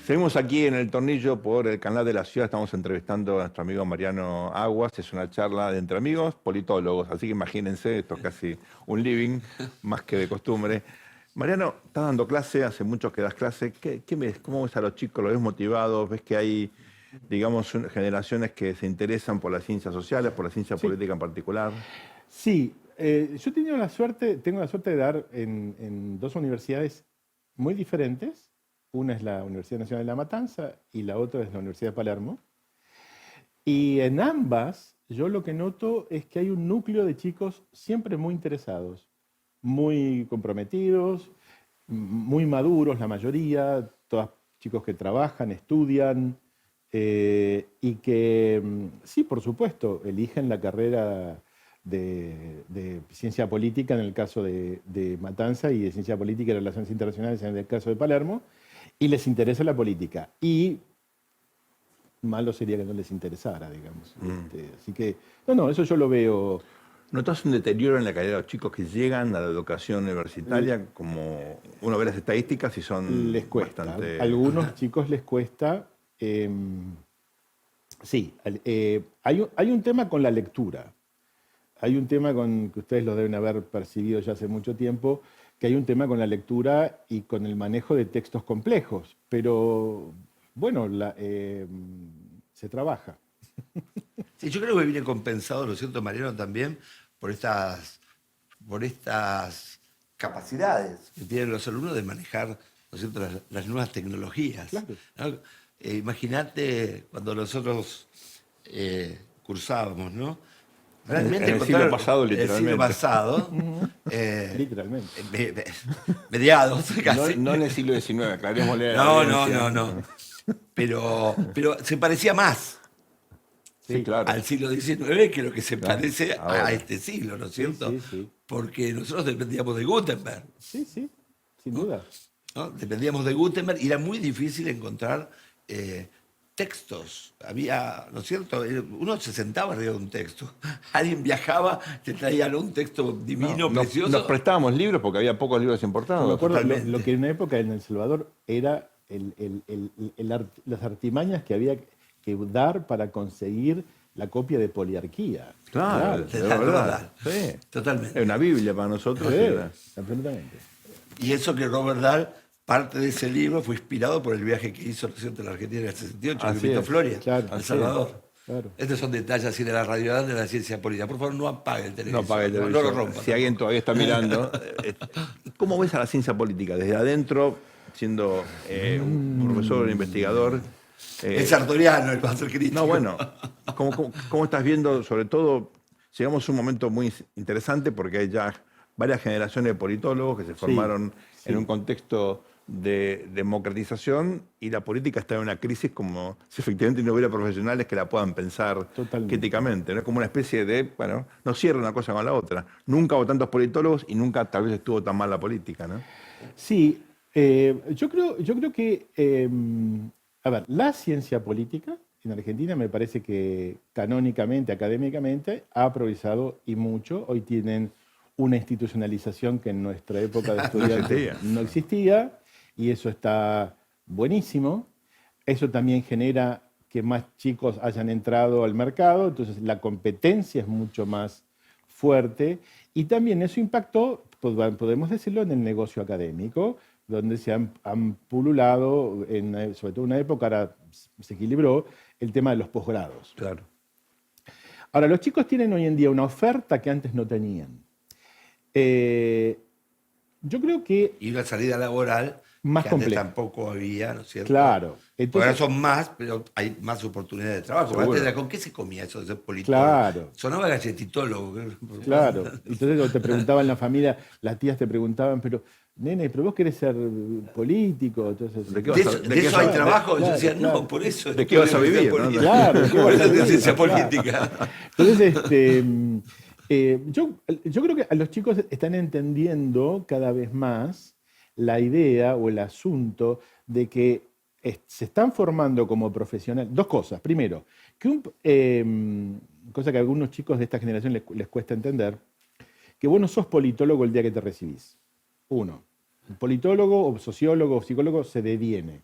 Speaker 3: Seguimos aquí en El Tornillo por el canal de la ciudad. Estamos entrevistando a nuestro amigo Mariano Aguas. Es una charla de entre amigos, politólogos. Así que imagínense, esto es casi un living, más que de costumbre. Mariano, estás dando clase, hace mucho que das clase. ¿Qué ves? ¿Cómo ves a los chicos? ¿Los ves motivados? ¿Ves que hay, digamos, generaciones que se interesan por las ciencias sociales, por la ciencia política en particular?
Speaker 6: Sí, yo tengo la suerte de dar en dos universidades muy diferentes. Una es la Universidad Nacional de La Matanza y la otra es la Universidad de Palermo. Y en ambas, yo lo que noto es que hay un núcleo de chicos siempre muy interesados, muy comprometidos, muy maduros la mayoría, todos chicos que trabajan, estudian y que, sí, por supuesto, eligen la carrera de ciencia política en el caso de Matanza y de ciencia política y relaciones internacionales en el caso de Palermo, y les interesa la política. Y malo sería que no les interesara, digamos. Así que, no, eso yo lo veo.
Speaker 3: ¿Notas un deterioro en la calidad de los chicos que llegan a la educación universitaria? Como uno ve las estadísticas y son
Speaker 6: Les cuesta.
Speaker 3: bastante...
Speaker 6: A algunos chicos les cuesta. Sí, hay un tema con la lectura. Hay un tema que ustedes lo deben haber percibido ya hace mucho tiempo, que hay un tema con la lectura y con el manejo de textos complejos. Pero, bueno, se trabaja.
Speaker 4: Sí, yo creo que viene compensado, ¿no es cierto, Mariano, también por estas capacidades que tienen los alumnos de manejar, ¿no es cierto?, las nuevas tecnologías.
Speaker 6: Claro.
Speaker 4: ¿no? Imagínate cuando nosotros cursábamos, ¿no? Realmente
Speaker 3: En el siglo
Speaker 4: encontrar-
Speaker 3: pasado,
Speaker 4: en el siglo
Speaker 3: literalmente.
Speaker 6: Literalmente.
Speaker 4: Mediados, casi.
Speaker 3: No en el siglo XIX, aclarémosle a la
Speaker 4: No,
Speaker 3: audiencia.
Speaker 4: no. Pero se parecía más
Speaker 3: Sí, claro.
Speaker 4: al siglo XIX que lo que se
Speaker 3: Claro,
Speaker 4: parece
Speaker 3: ahora.
Speaker 4: a este siglo, ¿no es cierto?
Speaker 6: sí.
Speaker 4: Porque nosotros dependíamos de Gutenberg,
Speaker 6: Sí, sin duda.
Speaker 4: ¿no? Dependíamos de Gutenberg y era muy difícil encontrar textos. Había, ¿no es cierto? Uno se sentaba arriba de un texto. Alguien viajaba, te traían un texto divino, precioso.
Speaker 3: Nos prestábamos libros porque había pocos libros importados.
Speaker 6: Me acuerdo
Speaker 4: totalmente.
Speaker 6: lo que en una época en El Salvador era las artimañas que había. que dar para conseguir la copia de Poliarquía.
Speaker 3: Claro,
Speaker 4: Te
Speaker 3: es
Speaker 4: da
Speaker 3: verdad.
Speaker 4: Dahl.
Speaker 3: Sí.
Speaker 4: Totalmente.
Speaker 3: Es una Biblia para nosotros.
Speaker 6: Sí,
Speaker 3: era.
Speaker 6: absolutamente.
Speaker 4: Y eso que Robert Dahl, parte de ese libro fue inspirado por el viaje que hizo reciente a la Argentina en el 68, que
Speaker 3: Así
Speaker 4: visitó
Speaker 3: es.
Speaker 4: Floria,
Speaker 6: Claro.
Speaker 4: El
Speaker 6: Así
Speaker 4: Salvador.
Speaker 6: Claro.
Speaker 4: Estos son detalles así de la radio de la ciencia política. Por favor, no apague el televisor.
Speaker 3: No pague el
Speaker 4: No
Speaker 3: televisor.
Speaker 4: lo rompa.
Speaker 3: Si alguien todavía está mirando. ¿Cómo ves a la ciencia política? Desde adentro, siendo un profesor, un investigador.
Speaker 4: Es sartoriano el pastor crítico.
Speaker 3: No, bueno, ¿cómo estás viendo? Sobre todo, llegamos a un momento muy interesante porque hay ya varias generaciones de politólogos que se formaron en un contexto de democratización y la política está en una crisis como si efectivamente no hubiera profesionales que la puedan pensar
Speaker 6: Totalmente.
Speaker 3: críticamente, ¿no? Como una especie de, bueno, no cierra una cosa con la otra. Nunca hubo tantos politólogos y nunca tal vez estuvo tan mal la política, ¿no?
Speaker 6: Sí, yo creo que, a ver, la ciencia política en Argentina me parece que canónicamente, académicamente, ha progresado y mucho. Hoy tienen una institucionalización que en nuestra época de estudiantes no existía y eso está buenísimo. Eso también genera que más chicos hayan entrado al mercado, entonces la competencia es mucho más fuerte y también eso impactó, podemos decirlo, en el negocio académico, donde se han pululado, sobre todo en una época, ahora se equilibró, el tema de los posgrados.
Speaker 3: Claro.
Speaker 6: Ahora, los chicos tienen hoy en día una oferta que antes no tenían. Yo creo que...
Speaker 4: Y una salida laboral
Speaker 6: Más
Speaker 4: que antes
Speaker 6: compleja.
Speaker 4: tampoco había, ¿no es cierto?
Speaker 6: Claro.
Speaker 4: Porque
Speaker 6: Entonces,
Speaker 4: ahora son más, pero hay más oportunidades de trabajo.
Speaker 3: Seguro.
Speaker 4: Antes era, ¿con qué se comía eso de ser politólogo?
Speaker 6: Claro.
Speaker 4: Sonaba galletitólogo.
Speaker 6: claro. Entonces te preguntaban la familia, las tías te preguntaban, pero, nene, ¿pero vos querés ser político? Entonces,
Speaker 3: ¿De qué
Speaker 4: De
Speaker 3: vas a-
Speaker 4: eso,
Speaker 3: de
Speaker 4: de
Speaker 3: qué
Speaker 4: eso
Speaker 3: vas
Speaker 4: hay
Speaker 3: a-
Speaker 4: trabajo.
Speaker 6: claro,
Speaker 4: Yo decía,
Speaker 6: claro.
Speaker 4: no, por eso.
Speaker 3: ¿De qué vas a vivir, no?
Speaker 6: Claro, ¿de qué vas a
Speaker 4: de
Speaker 6: vivir?
Speaker 4: ciencia
Speaker 6: Claro.
Speaker 4: política.
Speaker 6: Entonces, yo creo que a los chicos están entendiendo cada vez más la idea o el asunto de que se están formando como profesionales. Dos cosas. Primero, que cosa que a algunos chicos de esta generación les cuesta entender, que vos no sos politólogo el día que te recibís. Uno, el politólogo o sociólogo o psicólogo se deviene.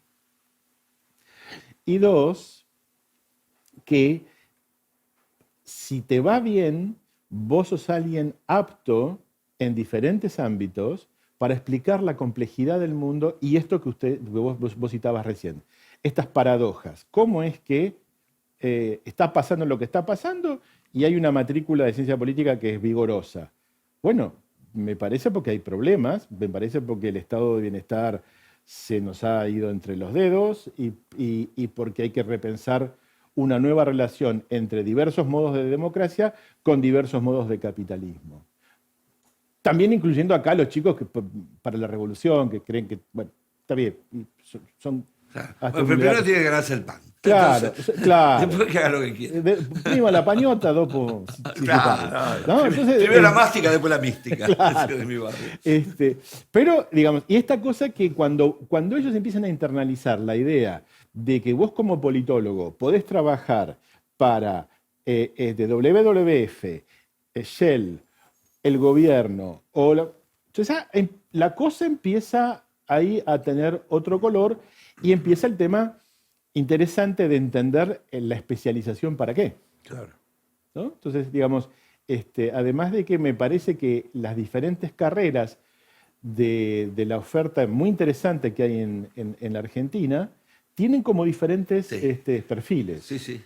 Speaker 6: Y dos, que si te va bien, vos sos alguien apto en diferentes ámbitos para explicar la complejidad del mundo y esto que vos citabas recién, estas paradojas. ¿Cómo es que está pasando lo que está pasando y hay una matrícula de ciencia política que es vigorosa? Bueno, me parece porque hay problemas, me parece porque el estado de bienestar se nos ha ido entre los dedos y porque hay que repensar una nueva relación entre diversos modos de democracia con diversos modos de capitalismo. También incluyendo acá los chicos que para la revolución, que creen que, bueno, está bien, son
Speaker 4: Claro.
Speaker 6: hasta
Speaker 4: Bueno,
Speaker 6: un
Speaker 4: pero primero
Speaker 6: lugar-
Speaker 4: tiene que ganarse el pan.
Speaker 6: Claro,
Speaker 4: Entonces,
Speaker 6: claro.
Speaker 4: después que haga lo que quiera.
Speaker 6: Prima la pañota, dopo si si
Speaker 4: Claro.
Speaker 6: si pare. ¿No? Entonces,
Speaker 4: Primero la mástica, después la mística.
Speaker 6: Claro.
Speaker 4: De mi barrio.
Speaker 6: Pero, digamos, y esta cosa que cuando ellos empiezan a internalizar la idea de que vos como politólogo podés trabajar para de WWF, Shell, el gobierno, entonces la cosa empieza ahí a tener otro color y empieza el tema interesante de entender la especialización para qué.
Speaker 3: Claro.
Speaker 6: ¿No? Entonces, digamos, además de que me parece que las diferentes carreras de la oferta muy interesante que hay en la Argentina tienen como diferentes
Speaker 4: Sí.
Speaker 6: perfiles.
Speaker 4: Sí, sí.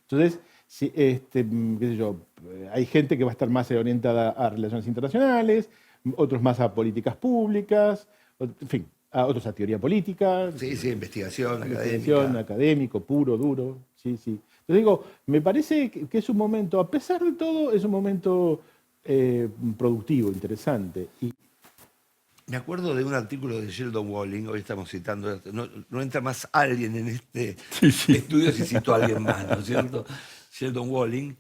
Speaker 6: Entonces, qué sé yo, hay gente que va a estar más orientada a relaciones internacionales, otros más a políticas públicas, en fin, a otros a teoría política.
Speaker 4: Sí, sí, investigación
Speaker 6: Investigación,
Speaker 4: académica.
Speaker 6: académico, puro, duro. Sí, sí. Entonces digo, me parece que es un momento, a pesar de todo, es un momento productivo, interesante. Y
Speaker 4: Me acuerdo de un artículo de Sheldon Walling, hoy estamos citando, no entra más alguien en este estudio si citó a alguien más, ¿no es cierto? Sheldon Walling,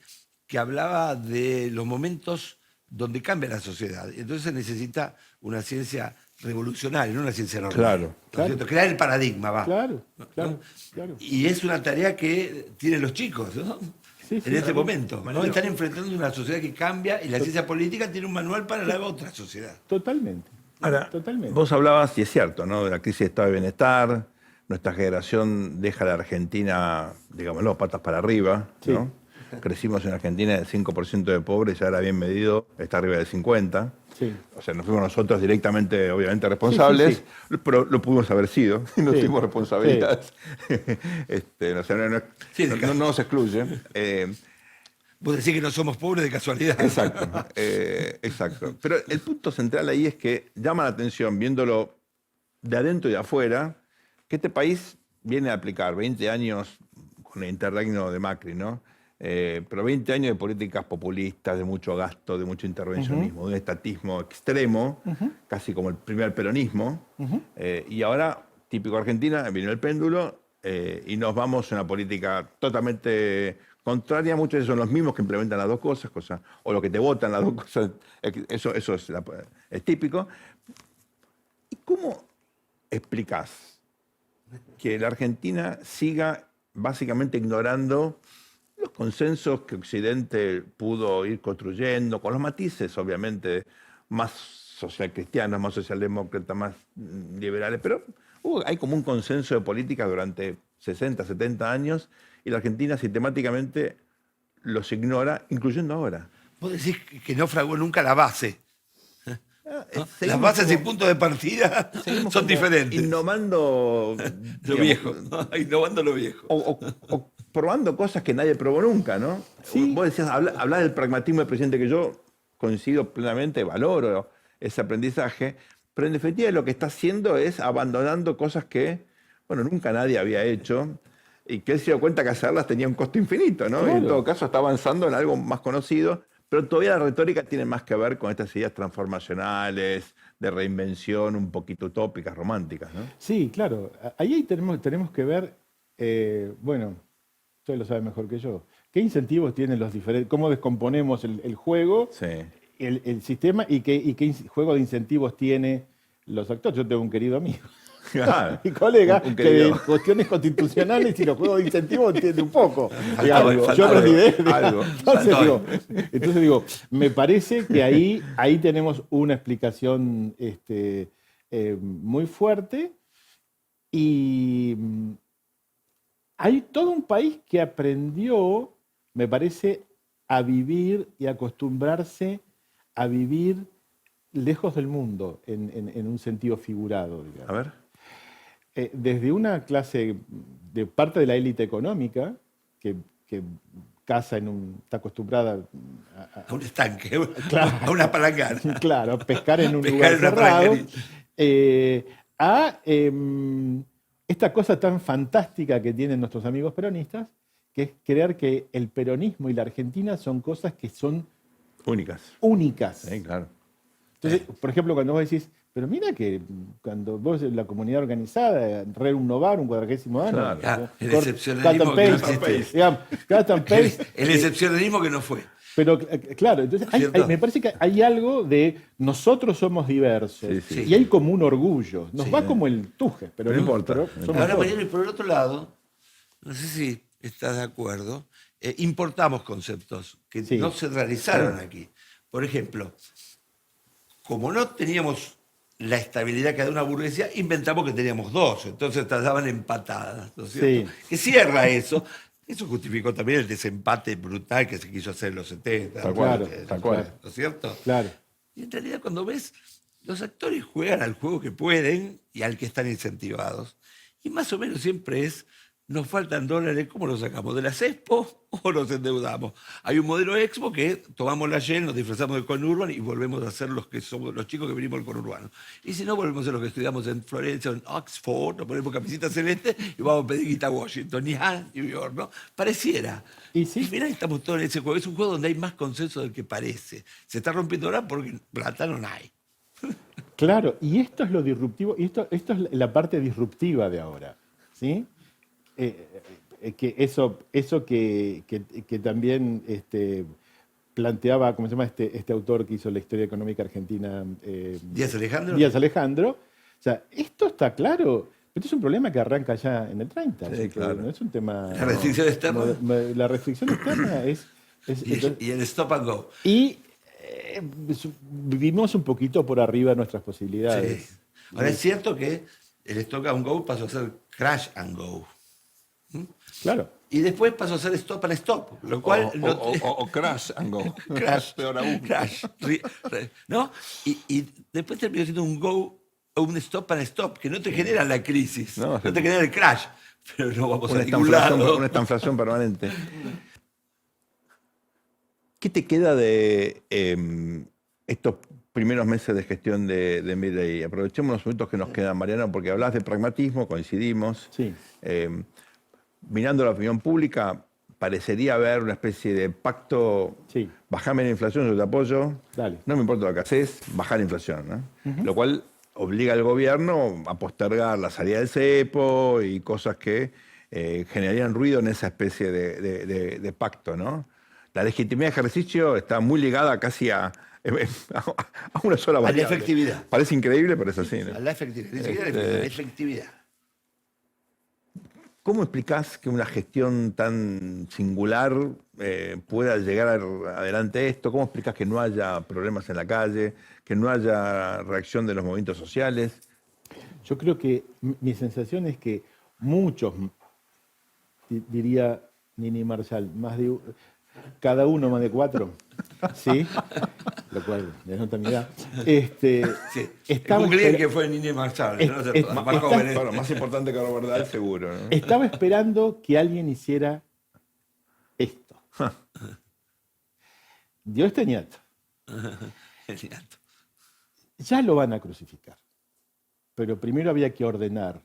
Speaker 4: que hablaba de los momentos donde cambia la sociedad. Entonces se necesita una ciencia revolucionaria, no una ciencia normal.
Speaker 3: Claro,
Speaker 4: ¿no es
Speaker 6: claro.
Speaker 4: cierto? Crear el paradigma, va.
Speaker 6: claro, claro,
Speaker 4: ¿no?
Speaker 6: claro.
Speaker 4: Y es una tarea que tienen los chicos, ¿no?
Speaker 6: Sí, sí,
Speaker 4: En este
Speaker 6: claro.
Speaker 4: momento. ¿no? Están enfrentando una sociedad que cambia y la ciencia política tiene un manual para la otra sociedad.
Speaker 6: Totalmente.
Speaker 3: Ahora,
Speaker 6: Totalmente.
Speaker 3: vos hablabas, y es cierto, ¿no? De la crisis de estado de bienestar, nuestra generación deja a la Argentina, digámoslo, patas para arriba,
Speaker 6: Sí.
Speaker 3: ¿no? Crecimos en Argentina del 5% de pobres, ya ahora bien medido, está arriba del 50%.
Speaker 6: Sí.
Speaker 3: O sea, no fuimos nosotros directamente, obviamente, responsables,
Speaker 6: Sí,
Speaker 3: pero lo pudimos haber sido, y no
Speaker 6: Sí.
Speaker 3: tuvimos responsabilidades. O sea,
Speaker 4: Sí,
Speaker 3: no nos excluye.
Speaker 4: Vos decís que no somos pobres de casualidad.
Speaker 3: Exacto, exacto. Pero el punto central ahí es que llama la atención, viéndolo de adentro y de afuera, que este país viene a aplicar 20 años con el interregno de Macri, ¿no? Pero 20 años de políticas populistas, de mucho gasto, de mucho intervencionismo, de un estatismo extremo, casi como el primer peronismo. Y ahora, típico Argentina, vino el péndulo y nos vamos a una política totalmente contraria. Muchos de esos son los mismos que implementan las dos cosas, o lo que te votan las dos cosas. Eso es típico. ¿Y cómo explicás que la Argentina siga básicamente ignorando los consensos que Occidente pudo ir construyendo, con los matices, obviamente, más socialcristianos, más socialdemócratas, más liberales, pero hay como un consenso de política durante 60, 70 años y la Argentina sistemáticamente los ignora, incluyendo ahora.
Speaker 4: Vos decís que no fraguó nunca la base. ¿No? Las
Speaker 3: Seguimos
Speaker 4: bases y
Speaker 3: como-
Speaker 4: puntos de partida
Speaker 3: seguimos
Speaker 4: son
Speaker 3: como
Speaker 4: diferentes.
Speaker 3: Innovando
Speaker 4: Lo viejo, innovando lo viejo.
Speaker 3: o probando cosas que nadie probó nunca, ¿no?
Speaker 6: Sí.
Speaker 3: Vos decías, hablás del pragmatismo del presidente, que yo coincido plenamente, valoro ese aprendizaje, pero en definitiva lo que está haciendo es abandonando cosas que, bueno, nunca nadie había hecho y que él se dio cuenta que hacerlas tenía un costo infinito, ¿no? Y en
Speaker 6: Claro.
Speaker 3: todo caso está avanzando en algo más conocido, pero todavía la retórica tiene más que ver con estas ideas transformacionales, de reinvención, un poquito utópicas, románticas, ¿no?
Speaker 6: Sí, claro. Ahí tenemos que ver, bueno, ustedes lo saben mejor que yo, qué incentivos tienen los diferentes, cómo descomponemos el juego,
Speaker 3: Sí.
Speaker 6: el sistema y qué juego de incentivos tiene los actores. Yo tengo un querido amigo,
Speaker 3: Claro.
Speaker 6: mi colega,
Speaker 3: Un
Speaker 6: que de
Speaker 3: querido.
Speaker 6: cuestiones constitucionales y los juegos de incentivos entiende un poco.
Speaker 3: Algo,
Speaker 6: Yo
Speaker 3: algo,
Speaker 6: aprendí de él.
Speaker 3: algo.
Speaker 6: Entonces digo, me parece que ahí tenemos una explicación muy fuerte y hay todo un país que aprendió, me parece, a vivir y acostumbrarse a vivir lejos del mundo, en un sentido figurado, digamos.
Speaker 3: A ver.
Speaker 6: Desde una clase de parte de la élite económica, que caza está acostumbrada
Speaker 4: A un estanque,
Speaker 6: Claro.
Speaker 4: a una palangana.
Speaker 6: claro, a pescar en un
Speaker 4: Pescar
Speaker 6: lugar
Speaker 4: en una
Speaker 6: cerrado,
Speaker 4: palanganita.
Speaker 6: esta cosa tan fantástica que tienen nuestros amigos peronistas, que es creer que el peronismo y la Argentina son cosas que son
Speaker 3: Únicas.
Speaker 6: únicas.
Speaker 3: Sí, claro.
Speaker 6: Entonces, por ejemplo, cuando vos decís, pero mira que cuando vos la comunidad organizada, Rerum Novarum, 40º año,
Speaker 3: Claro.
Speaker 4: Ah, el
Speaker 6: cut
Speaker 4: excepcionalismo
Speaker 6: and
Speaker 4: que no
Speaker 6: paste,
Speaker 4: existe.
Speaker 6: digamos, cut and paste,
Speaker 4: El excepcionalismo que no fue.
Speaker 6: pero claro, entonces
Speaker 4: ¿Cierto?
Speaker 6: me parece que hay algo de nosotros somos diversos
Speaker 3: Sí, sí.
Speaker 6: y hay como un orgullo. Nos
Speaker 4: Sí.
Speaker 6: va como el tuje, pero
Speaker 3: No importa.
Speaker 6: somos
Speaker 4: Ahora,
Speaker 6: todos.
Speaker 4: Mariano, y por el otro lado, no sé si estás de acuerdo, importamos conceptos que
Speaker 6: Sí.
Speaker 4: no se realizaron aquí. Por ejemplo, como no teníamos la estabilidad que da una burguesía, inventamos que teníamos dos, entonces estaban empatadas, ¿no es cierto?
Speaker 6: Sí.
Speaker 4: Que cierra eso. Eso justificó también el desempate brutal que se quiso hacer en los 70.
Speaker 3: Tal cual,
Speaker 6: Claro,
Speaker 3: tal cual.
Speaker 4: ¿No es cierto?
Speaker 6: Claro.
Speaker 4: Y en realidad cuando ves, los actores juegan al juego que pueden y al que están incentivados. Y más o menos siempre es, nos faltan dólares, ¿cómo los sacamos? ¿De las Expo o nos endeudamos? Hay un modelo Expo que tomamos la Shell, nos disfrazamos de conurban y volvemos a ser los que somos los chicos que venimos del conurbano. Y si no, volvemos a ser los que estudiamos en Florencia o en Oxford, nos ponemos camiseta celeste y vamos a pedir guita a Washington, ni a New York, ¿no? Pareciera.
Speaker 6: Y sí.
Speaker 4: Al final estamos todos en ese juego. Es un juego donde hay más consenso del que parece. Se está rompiendo ahora porque plata no hay.
Speaker 6: Claro, y esto es lo disruptivo, y esto es la parte disruptiva de ahora, ¿sí? Que eso que también planteaba, ¿cómo se llama este autor que hizo la historia económica argentina?
Speaker 4: Díaz Alejandro.
Speaker 6: Díaz Alejandro. O sea, esto está claro, pero esto es un problema que arranca ya en el 30.
Speaker 3: Sí,
Speaker 6: así que
Speaker 3: claro.
Speaker 6: no es un tema...
Speaker 4: La restricción externa.
Speaker 6: La restricción externa es
Speaker 4: Y el stop and go.
Speaker 6: y vivimos un poquito por arriba de nuestras
Speaker 4: Sí.
Speaker 6: posibilidades.
Speaker 4: Ahora es cierto que el Stop and Go pasó a ser Crash and Go.
Speaker 6: Claro.
Speaker 4: Y después pasó a ser Stop and Stop, lo cual...
Speaker 3: O Crash and Go.
Speaker 4: Crash,
Speaker 3: Peor aún.
Speaker 4: Crash, ¿no? Y después terminó siendo un Go o un Stop and Stop, que no te genera la crisis,
Speaker 3: No,
Speaker 4: no te genera el crash, pero no vamos a
Speaker 3: Una
Speaker 4: ningún lado.
Speaker 3: una estanflación permanente. ¿Qué te queda de estos primeros meses de gestión de Milei? Aprovechemos los minutos que nos quedan, Mariano, porque hablas de pragmatismo, coincidimos.
Speaker 6: Sí.
Speaker 3: Mirando la opinión pública, parecería haber una especie de pacto.
Speaker 6: Sí.
Speaker 3: Bajame la inflación, yo te apoyo.
Speaker 6: Dale.
Speaker 3: No me importa lo que haces, bajar la inflación, ¿no? Lo cual obliga al gobierno a postergar la salida del cepo y cosas que generarían ruido en esa especie de pacto, ¿no? La legitimidad de ejercicio está muy ligada casi a una sola variable.
Speaker 4: A la efectividad.
Speaker 3: Parece increíble, pero es así, ¿no?
Speaker 4: A la efectividad. Ni siquiera la efectividad.
Speaker 3: ¿Cómo explicás que una gestión tan singular pueda llegar adelante esto? ¿Cómo explicás que no haya problemas en la calle, que no haya reacción de los movimientos sociales?
Speaker 6: Yo creo que mi sensación es que muchos, diría Nini Marshall, cada uno más de 4, ¿sí? Lo cual denota mi edad.
Speaker 4: Sí. Googleé que fue Nini Marshall, ¿no? Más joven.
Speaker 3: Bueno, más importante que Robert Dahl, seguro, ¿no?
Speaker 6: Estaba esperando que alguien hiciera esto. Dio este ñato.
Speaker 4: Genial.
Speaker 6: Ya lo van a crucificar. Pero primero había que ordenar.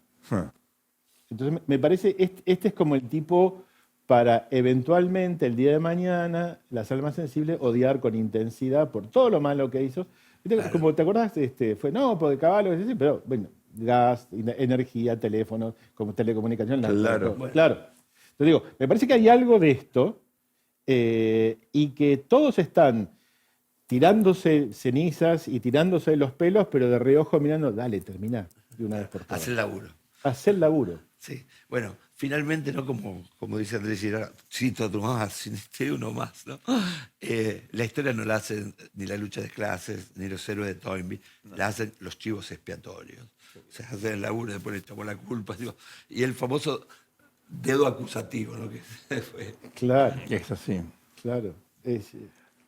Speaker 6: Entonces, me parece, este es como el tipo para eventualmente el día de mañana, las almas sensibles, odiar con intensidad por todo lo malo que hizo. Claro. Como te acordás, fue, no, por Caballo, pero bueno, gas, energía, teléfonos, como telecomunicación.
Speaker 3: Claro.
Speaker 6: Bueno. Claro. Entonces digo, me parece que hay algo de esto y que todos están tirándose cenizas y tirándose los pelos, pero de reojo mirando, dale, termina de una vez por todas.
Speaker 4: Hacer laburo.
Speaker 6: Hacer laburo.
Speaker 4: Sí. Bueno, finalmente, ¿no? Como dice Andrés Girard, cito a tu mamá, sin uno más, ¿no? La historia no la hacen ni la lucha de clases, ni los héroes de Toynbee, la hacen los chivos expiatorios. O sea, hacen el laburo y después le echamos la culpa. Digo, y el famoso dedo acusativo, ¿no? Que fue.
Speaker 6: Claro.
Speaker 3: Es así.
Speaker 6: Claro.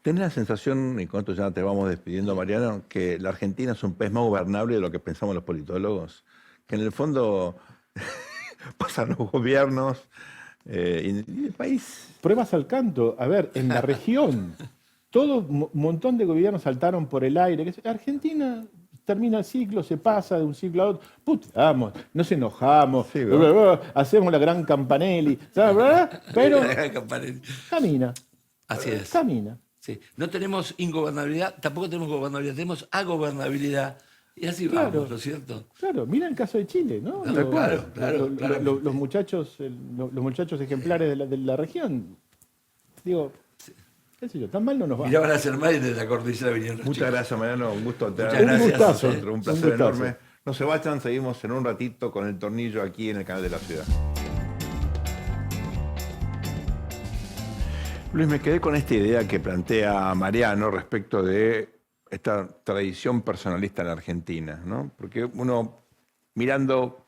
Speaker 3: ¿Tenés la sensación, y con esto ya te vamos despidiendo, Mariano, que la Argentina es un país más gobernable de lo que pensamos los politólogos? Que en el fondo pasan los gobiernos y el país...
Speaker 6: Pruebas al canto. A ver, en la región, todo un montón de gobiernos saltaron por el aire. Argentina termina el ciclo, se pasa de un ciclo a otro. Puteamos, nos enojamos,
Speaker 3: Sí,
Speaker 6: hacemos la gran Campanelli, ¿sabes? Pero camina.
Speaker 4: Así es.
Speaker 6: Camina.
Speaker 4: Sí. No tenemos ingobernabilidad, tampoco tenemos gobernabilidad, tenemos agobernabilidad. Y así
Speaker 6: Claro.
Speaker 4: vamos, ¿no es cierto?
Speaker 6: Claro, mira el caso de Chile, ¿no?
Speaker 4: Claro.
Speaker 6: Los muchachos ejemplares de la región. Digo, qué sé yo, tan mal no nos va.
Speaker 4: Miraban a ser madres de la cordillera vinieron los
Speaker 3: Muchas
Speaker 4: chicos.
Speaker 3: gracias, Mariano. Un gusto.
Speaker 4: Muchas
Speaker 3: tenerte.
Speaker 4: gracias.
Speaker 6: Un gustazo.
Speaker 3: Un placer
Speaker 6: Un gustazo.
Speaker 3: enorme. No se vayan, seguimos en un ratito con el tornillo aquí en el canal de la ciudad. Luis, me quedé con esta idea que plantea Mariano respecto de esta tradición personalista en la Argentina, ¿no? Porque uno, mirando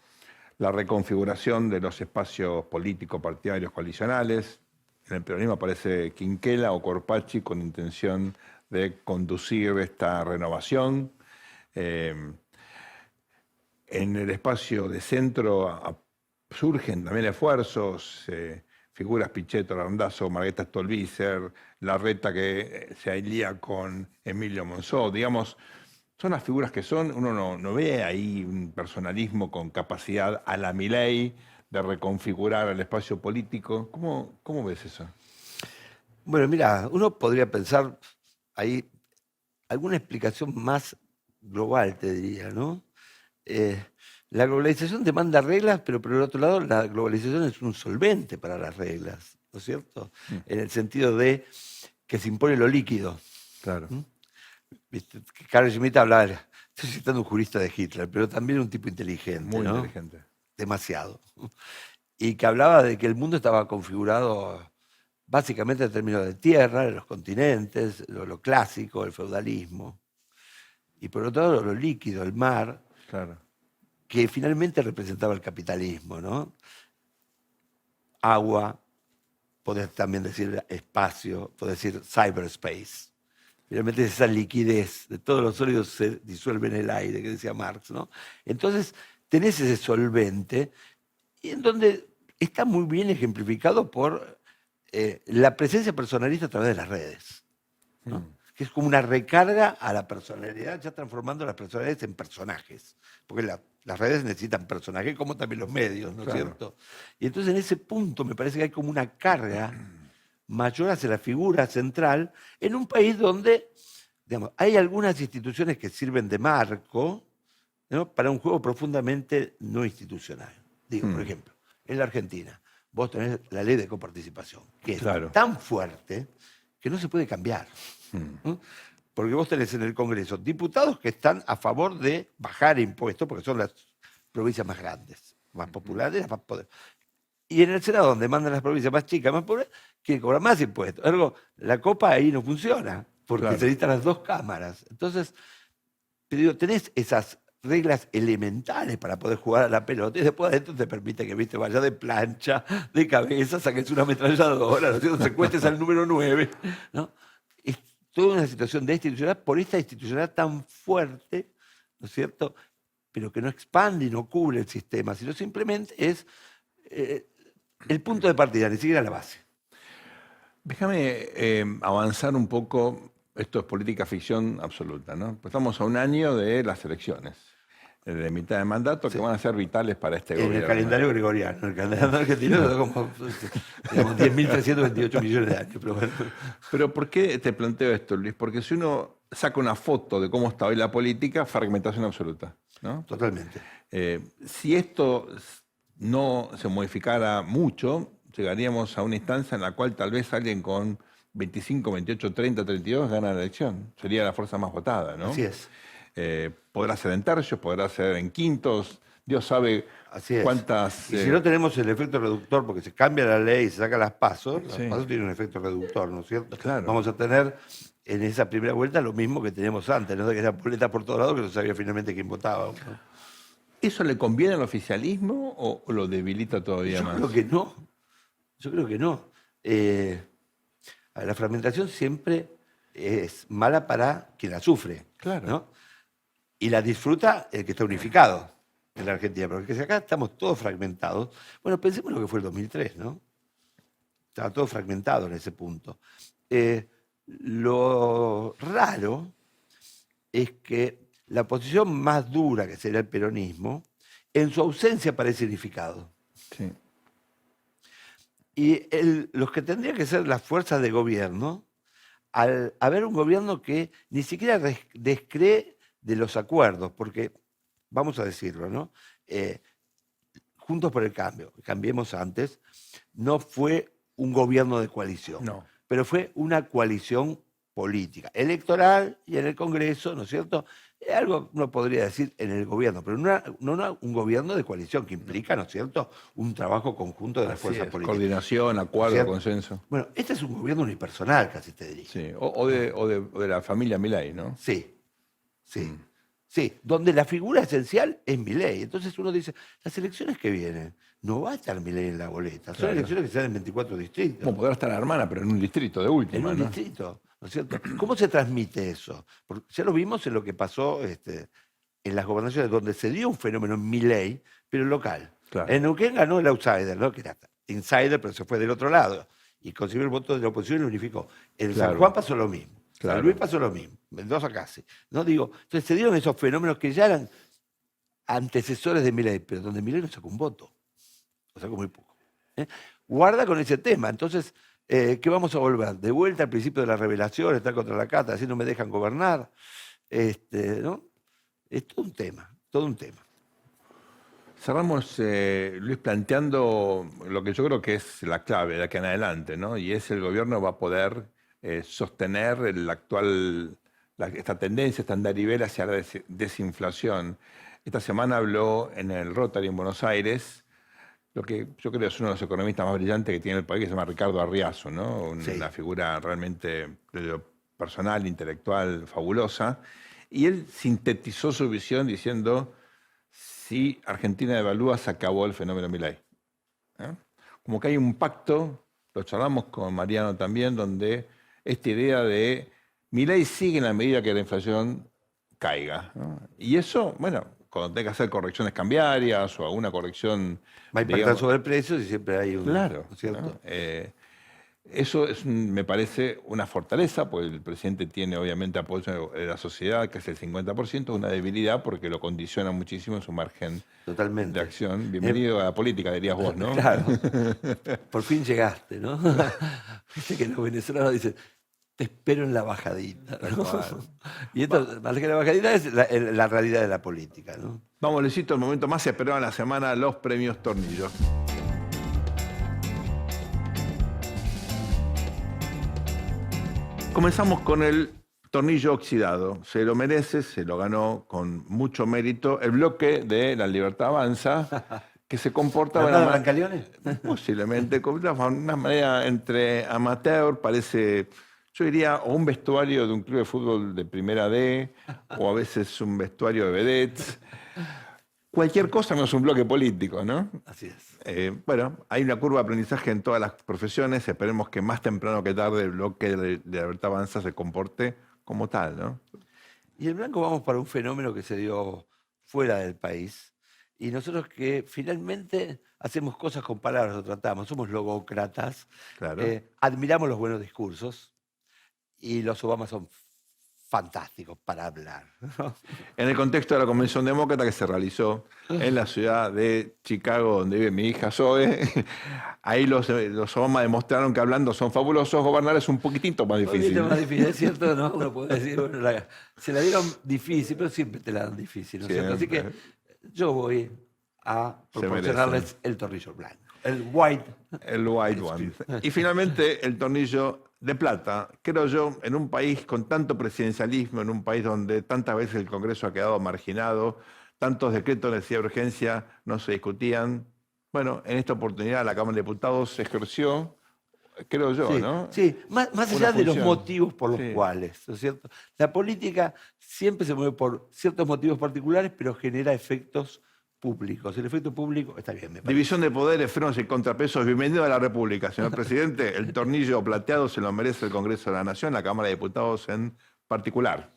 Speaker 3: la reconfiguración de los espacios políticos, partidarios, coalicionales, en el peronismo aparece Quinquela o Corpacci con intención de conducir esta renovación. En el espacio de centro surgen también esfuerzos, figuras Pichetto, Randazzo, Margarita Stolbizer, Larreta que se alía con Emilio Monzó, digamos, son las figuras que son, uno no ve ahí un personalismo con capacidad a la Milei de reconfigurar el espacio político. ¿Cómo ves eso?
Speaker 4: Bueno, mira, uno podría pensar ahí alguna explicación más global, te diría, ¿no? La globalización demanda reglas, pero por el otro lado la globalización es un solvente para las reglas, ¿no es cierto? En el sentido de que se impone lo líquido.
Speaker 3: Claro.
Speaker 4: ¿Viste? Carl Schmitt hablaba, estoy citando un jurista de Hitler, pero también un tipo inteligente,
Speaker 3: Muy
Speaker 4: ¿no?
Speaker 3: inteligente.
Speaker 4: Demasiado. Y que hablaba de que el mundo estaba configurado básicamente en términos de tierra, de los continentes, lo clásico, el feudalismo. Y por otro lado lo líquido, el mar.
Speaker 3: Claro.
Speaker 4: que finalmente representaba el capitalismo, ¿no? Agua, podés también decir espacio, podés decir cyberspace. Finalmente esa liquidez de todos los sólidos se disuelve en el aire, que decía Marx, ¿no? Entonces tenés ese solvente, y en donde está muy bien ejemplificado por la presencia personalista a través de las redes, ¿no? Que es como una recarga a la personalidad, ya transformando las personalidades en personajes. Porque las redes necesitan personajes, como también los medios, ¿no es cierto? Y entonces en ese punto me parece que hay como una carga mayor hacia la figura central en un país donde, digamos, hay algunas instituciones que sirven de marco, ¿no?, para un juego profundamente no institucional. Digo, por ejemplo, en la Argentina, vos tenés la ley de coparticipación, que es tan fuerte que no se puede cambiar. ¿No? Porque vos tenés en el Congreso diputados que están a favor de bajar impuestos, porque son las provincias más grandes, más populares, las más poderosas. Y en el Senado, donde mandan las provincias más chicas, más pobres, quieren cobrar más impuestos. Ergo, la copa ahí no funciona, porque se necesitan las dos cámaras. Entonces, te digo, tenés esas reglas elementales para poder jugar a la pelota, y después adentro te permite que, viste, vaya de plancha, de cabeza, saques una ametralladora, ¿no es cierto? Secuestres al número 9, ¿no? Es toda una situación de institucionalidad, por esta institucionalidad tan fuerte, ¿no es cierto?, pero que no expande y no cubre el sistema, sino simplemente es el punto de partida, ni siquiera la base.
Speaker 3: Déjame avanzar un poco. Esto es política ficción absoluta, ¿no? Pues estamos a un año de las elecciones, de mitad de mandato, que van a ser vitales para este gobierno.
Speaker 4: En el calendario gregoriano, el calendario argentino da como, digamos, 10.328 millones de años.
Speaker 3: Pero ¿por qué te planteo esto, Luis? Porque si uno saca una foto de cómo está hoy la política, fragmentación absoluta, ¿no?
Speaker 4: Totalmente.
Speaker 3: Si esto no se modificara mucho, llegaríamos a una instancia en la cual tal vez alguien con 25, 28, 30, 32 gana la elección. Sería la fuerza más votada, ¿no?
Speaker 4: Así es.
Speaker 3: Podrá ser en tercios, podrá ser en quintos. Dios sabe cuántas...
Speaker 4: Y si no tenemos el efecto reductor, porque se cambia la ley y se saca las pasos tienen un efecto reductor, ¿no es cierto?
Speaker 3: Claro.
Speaker 4: Vamos a tener en esa primera vuelta lo mismo que teníamos antes, ¿no? De que eran boletas por todos lados, que no sabía finalmente quién votaba, ¿no?
Speaker 3: ¿Eso le conviene al oficialismo o lo debilita todavía más?
Speaker 4: Yo creo que no. Yo creo que no. La fragmentación siempre es mala para quien la sufre.
Speaker 3: Claro.
Speaker 4: ¿No? Y la disfruta el que está unificado en la Argentina. Porque si acá estamos todos fragmentados. Bueno, pensemos lo que fue el 2003, ¿no? Estaba todo fragmentado en ese punto. Lo raro es que la posición más dura, que sería el peronismo, en su ausencia parece unificado.
Speaker 3: Sí.
Speaker 4: Y los que tendrían que ser las fuerzas de gobierno, al haber un gobierno que ni siquiera descree de los acuerdos, porque, vamos a decirlo, ¿no? Juntos por el Cambio, Cambiemos Antes, no fue un gobierno de coalición, pero fue una coalición política, electoral y en el Congreso, ¿no es cierto? Algo uno podría decir en el gobierno, pero no un gobierno de coalición que implica, ¿no es cierto?, un trabajo conjunto de las fuerzas políticas.
Speaker 3: Coordinación, acuerdo, consenso.
Speaker 4: Bueno, este es un gobierno unipersonal, casi te diría.
Speaker 3: Sí. O de la familia Milei, ¿no?
Speaker 4: Sí. Sí, donde la figura esencial es Milei. Entonces uno dice, las elecciones que vienen, no va a estar Milei en la boleta. Son elecciones que se dan en 24 distritos.
Speaker 3: Como podrá estar la hermana, pero en un distrito de última,
Speaker 4: en un distrito, ¿no es cierto? ¿Cómo se transmite eso? Porque ya lo vimos en lo que pasó en las gobernaciones, donde se dio un fenómeno en Milei, pero local.
Speaker 3: Claro.
Speaker 4: En Neuquén ganó el outsider, ¿no? Que era insider, pero se fue del otro lado. Y consiguió el voto de la oposición y lo unificó. En San Juan pasó lo mismo. San Luis pasó lo mismo. Mendoza casi. ¿No? Digo, entonces se dieron esos fenómenos que ya eran antecesores de Milei, pero donde Milei no sacó un voto. Lo sacó muy poco. Guarda con ese tema. Entonces, ¿qué vamos a volver? De vuelta al principio de la revelación, estar contra la cata, así no me dejan gobernar. ¿No? Es todo un tema, todo un tema.
Speaker 3: Cerramos, Luis, planteando lo que yo creo que es la clave de aquí en adelante, ¿no? Y es el gobierno va a poder sostener esta tendencia, esta andarivel hacia la desinflación. Esta semana habló en el Rotary en Buenos Aires, lo que yo creo es uno de los economistas más brillantes que tiene el país, que se llama Ricardo Arriazo, ¿no? Una figura realmente de lo personal, intelectual, fabulosa. Y él sintetizó su visión diciendo: si Argentina devalúa, se acabó el fenómeno Milei. ¿Eh? Como que hay un pacto, lo charlamos con Mariano también, donde esta idea de Milei sigue en la medida que la inflación caiga, ¿no? Y eso, bueno, cuando tenga que hacer correcciones cambiarias o alguna corrección...
Speaker 4: Va a impactar
Speaker 3: digamos,
Speaker 4: sobre el precio si siempre hay un...
Speaker 3: claro,
Speaker 4: ¿cierto?
Speaker 3: ¿no? Eso es, me parece una fortaleza, porque el presidente tiene obviamente apoyo de la sociedad, que es el 50%, una debilidad porque lo condiciona muchísimo en su margen
Speaker 4: Totalmente.
Speaker 3: de acción. Bienvenido a la política, dirías vos, ¿no?
Speaker 4: Claro. Por fin llegaste, ¿no? Viste que los venezolanos dicen, te espero en la bajadita, ¿no? Y esto, más que la bajadita, es la realidad de la política, ¿no?
Speaker 3: Vamos, Luisito, el momento más esperado en la semana, los premios Tornillo. Comenzamos con el Tornillo Oxidado. Se lo merece, se lo ganó con mucho mérito el bloque de La Libertad Avanza, que se comporta de
Speaker 4: ¿Bernardo Brancaleone?
Speaker 3: posiblemente con una manera entre amateur, parece, yo diría, o un vestuario de un club de fútbol de primera D, o a veces un vestuario de vedettes. Cualquier cosa no es un bloque político, ¿no?
Speaker 4: Así es.
Speaker 3: Bueno, hay una curva de aprendizaje en todas las profesiones. Esperemos que más temprano que tarde el bloque de La Libertad Avanza se comporte como tal, ¿no?
Speaker 4: Y en blanco vamos para un fenómeno que se dio fuera del país. Y nosotros que finalmente hacemos cosas con palabras, lo tratamos, somos logócratas,
Speaker 3: Claro.
Speaker 4: admiramos los buenos discursos y los Obamas son fantásticos para hablar, ¿no?
Speaker 3: En el contexto de la Convención Demócrata que se realizó en la ciudad de Chicago, donde vive mi hija Zoe, ahí los Obama demostraron que hablando son fabulosos, gobernar es un poquitito más
Speaker 4: Un
Speaker 3: difícil.
Speaker 4: poquito más difícil, es cierto, ¿no? Uno puede decir, bueno, se la dieron difícil, pero siempre te la dan difícil, ¿no es cierto? Así que yo voy a proporcionarles el tornillo blanco, el white.
Speaker 3: El white one. Y finalmente el tornillo de plata. Creo yo, en un país con tanto presidencialismo, en un país donde tantas veces el Congreso ha quedado marginado, tantos decretos de necesidad de urgencia no se discutían. Bueno, en esta oportunidad la Cámara de Diputados ejerció, creo yo,
Speaker 4: Sí,
Speaker 3: ¿no?
Speaker 4: sí, más allá de los
Speaker 3: función.
Speaker 4: motivos por los
Speaker 3: Sí.
Speaker 4: cuales, ¿no es cierto? La política siempre se mueve por ciertos motivos particulares, pero genera efectos públicos. El efecto público está bien, me parece.
Speaker 3: División de poderes, frenos y contrapesos. Bienvenido a la República, señor presidente. El tornillo plateado se lo merece el Congreso de la Nación, la Cámara de Diputados en particular.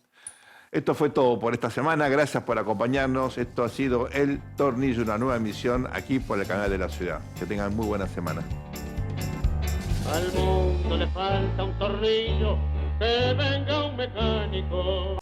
Speaker 3: Esto fue todo por esta semana. Gracias por acompañarnos. Esto ha sido El Tornillo, una nueva emisión aquí por el canal de la ciudad. Que tengan muy buena semana.
Speaker 1: Al mundo le falta un tornillo, que venga un mecánico.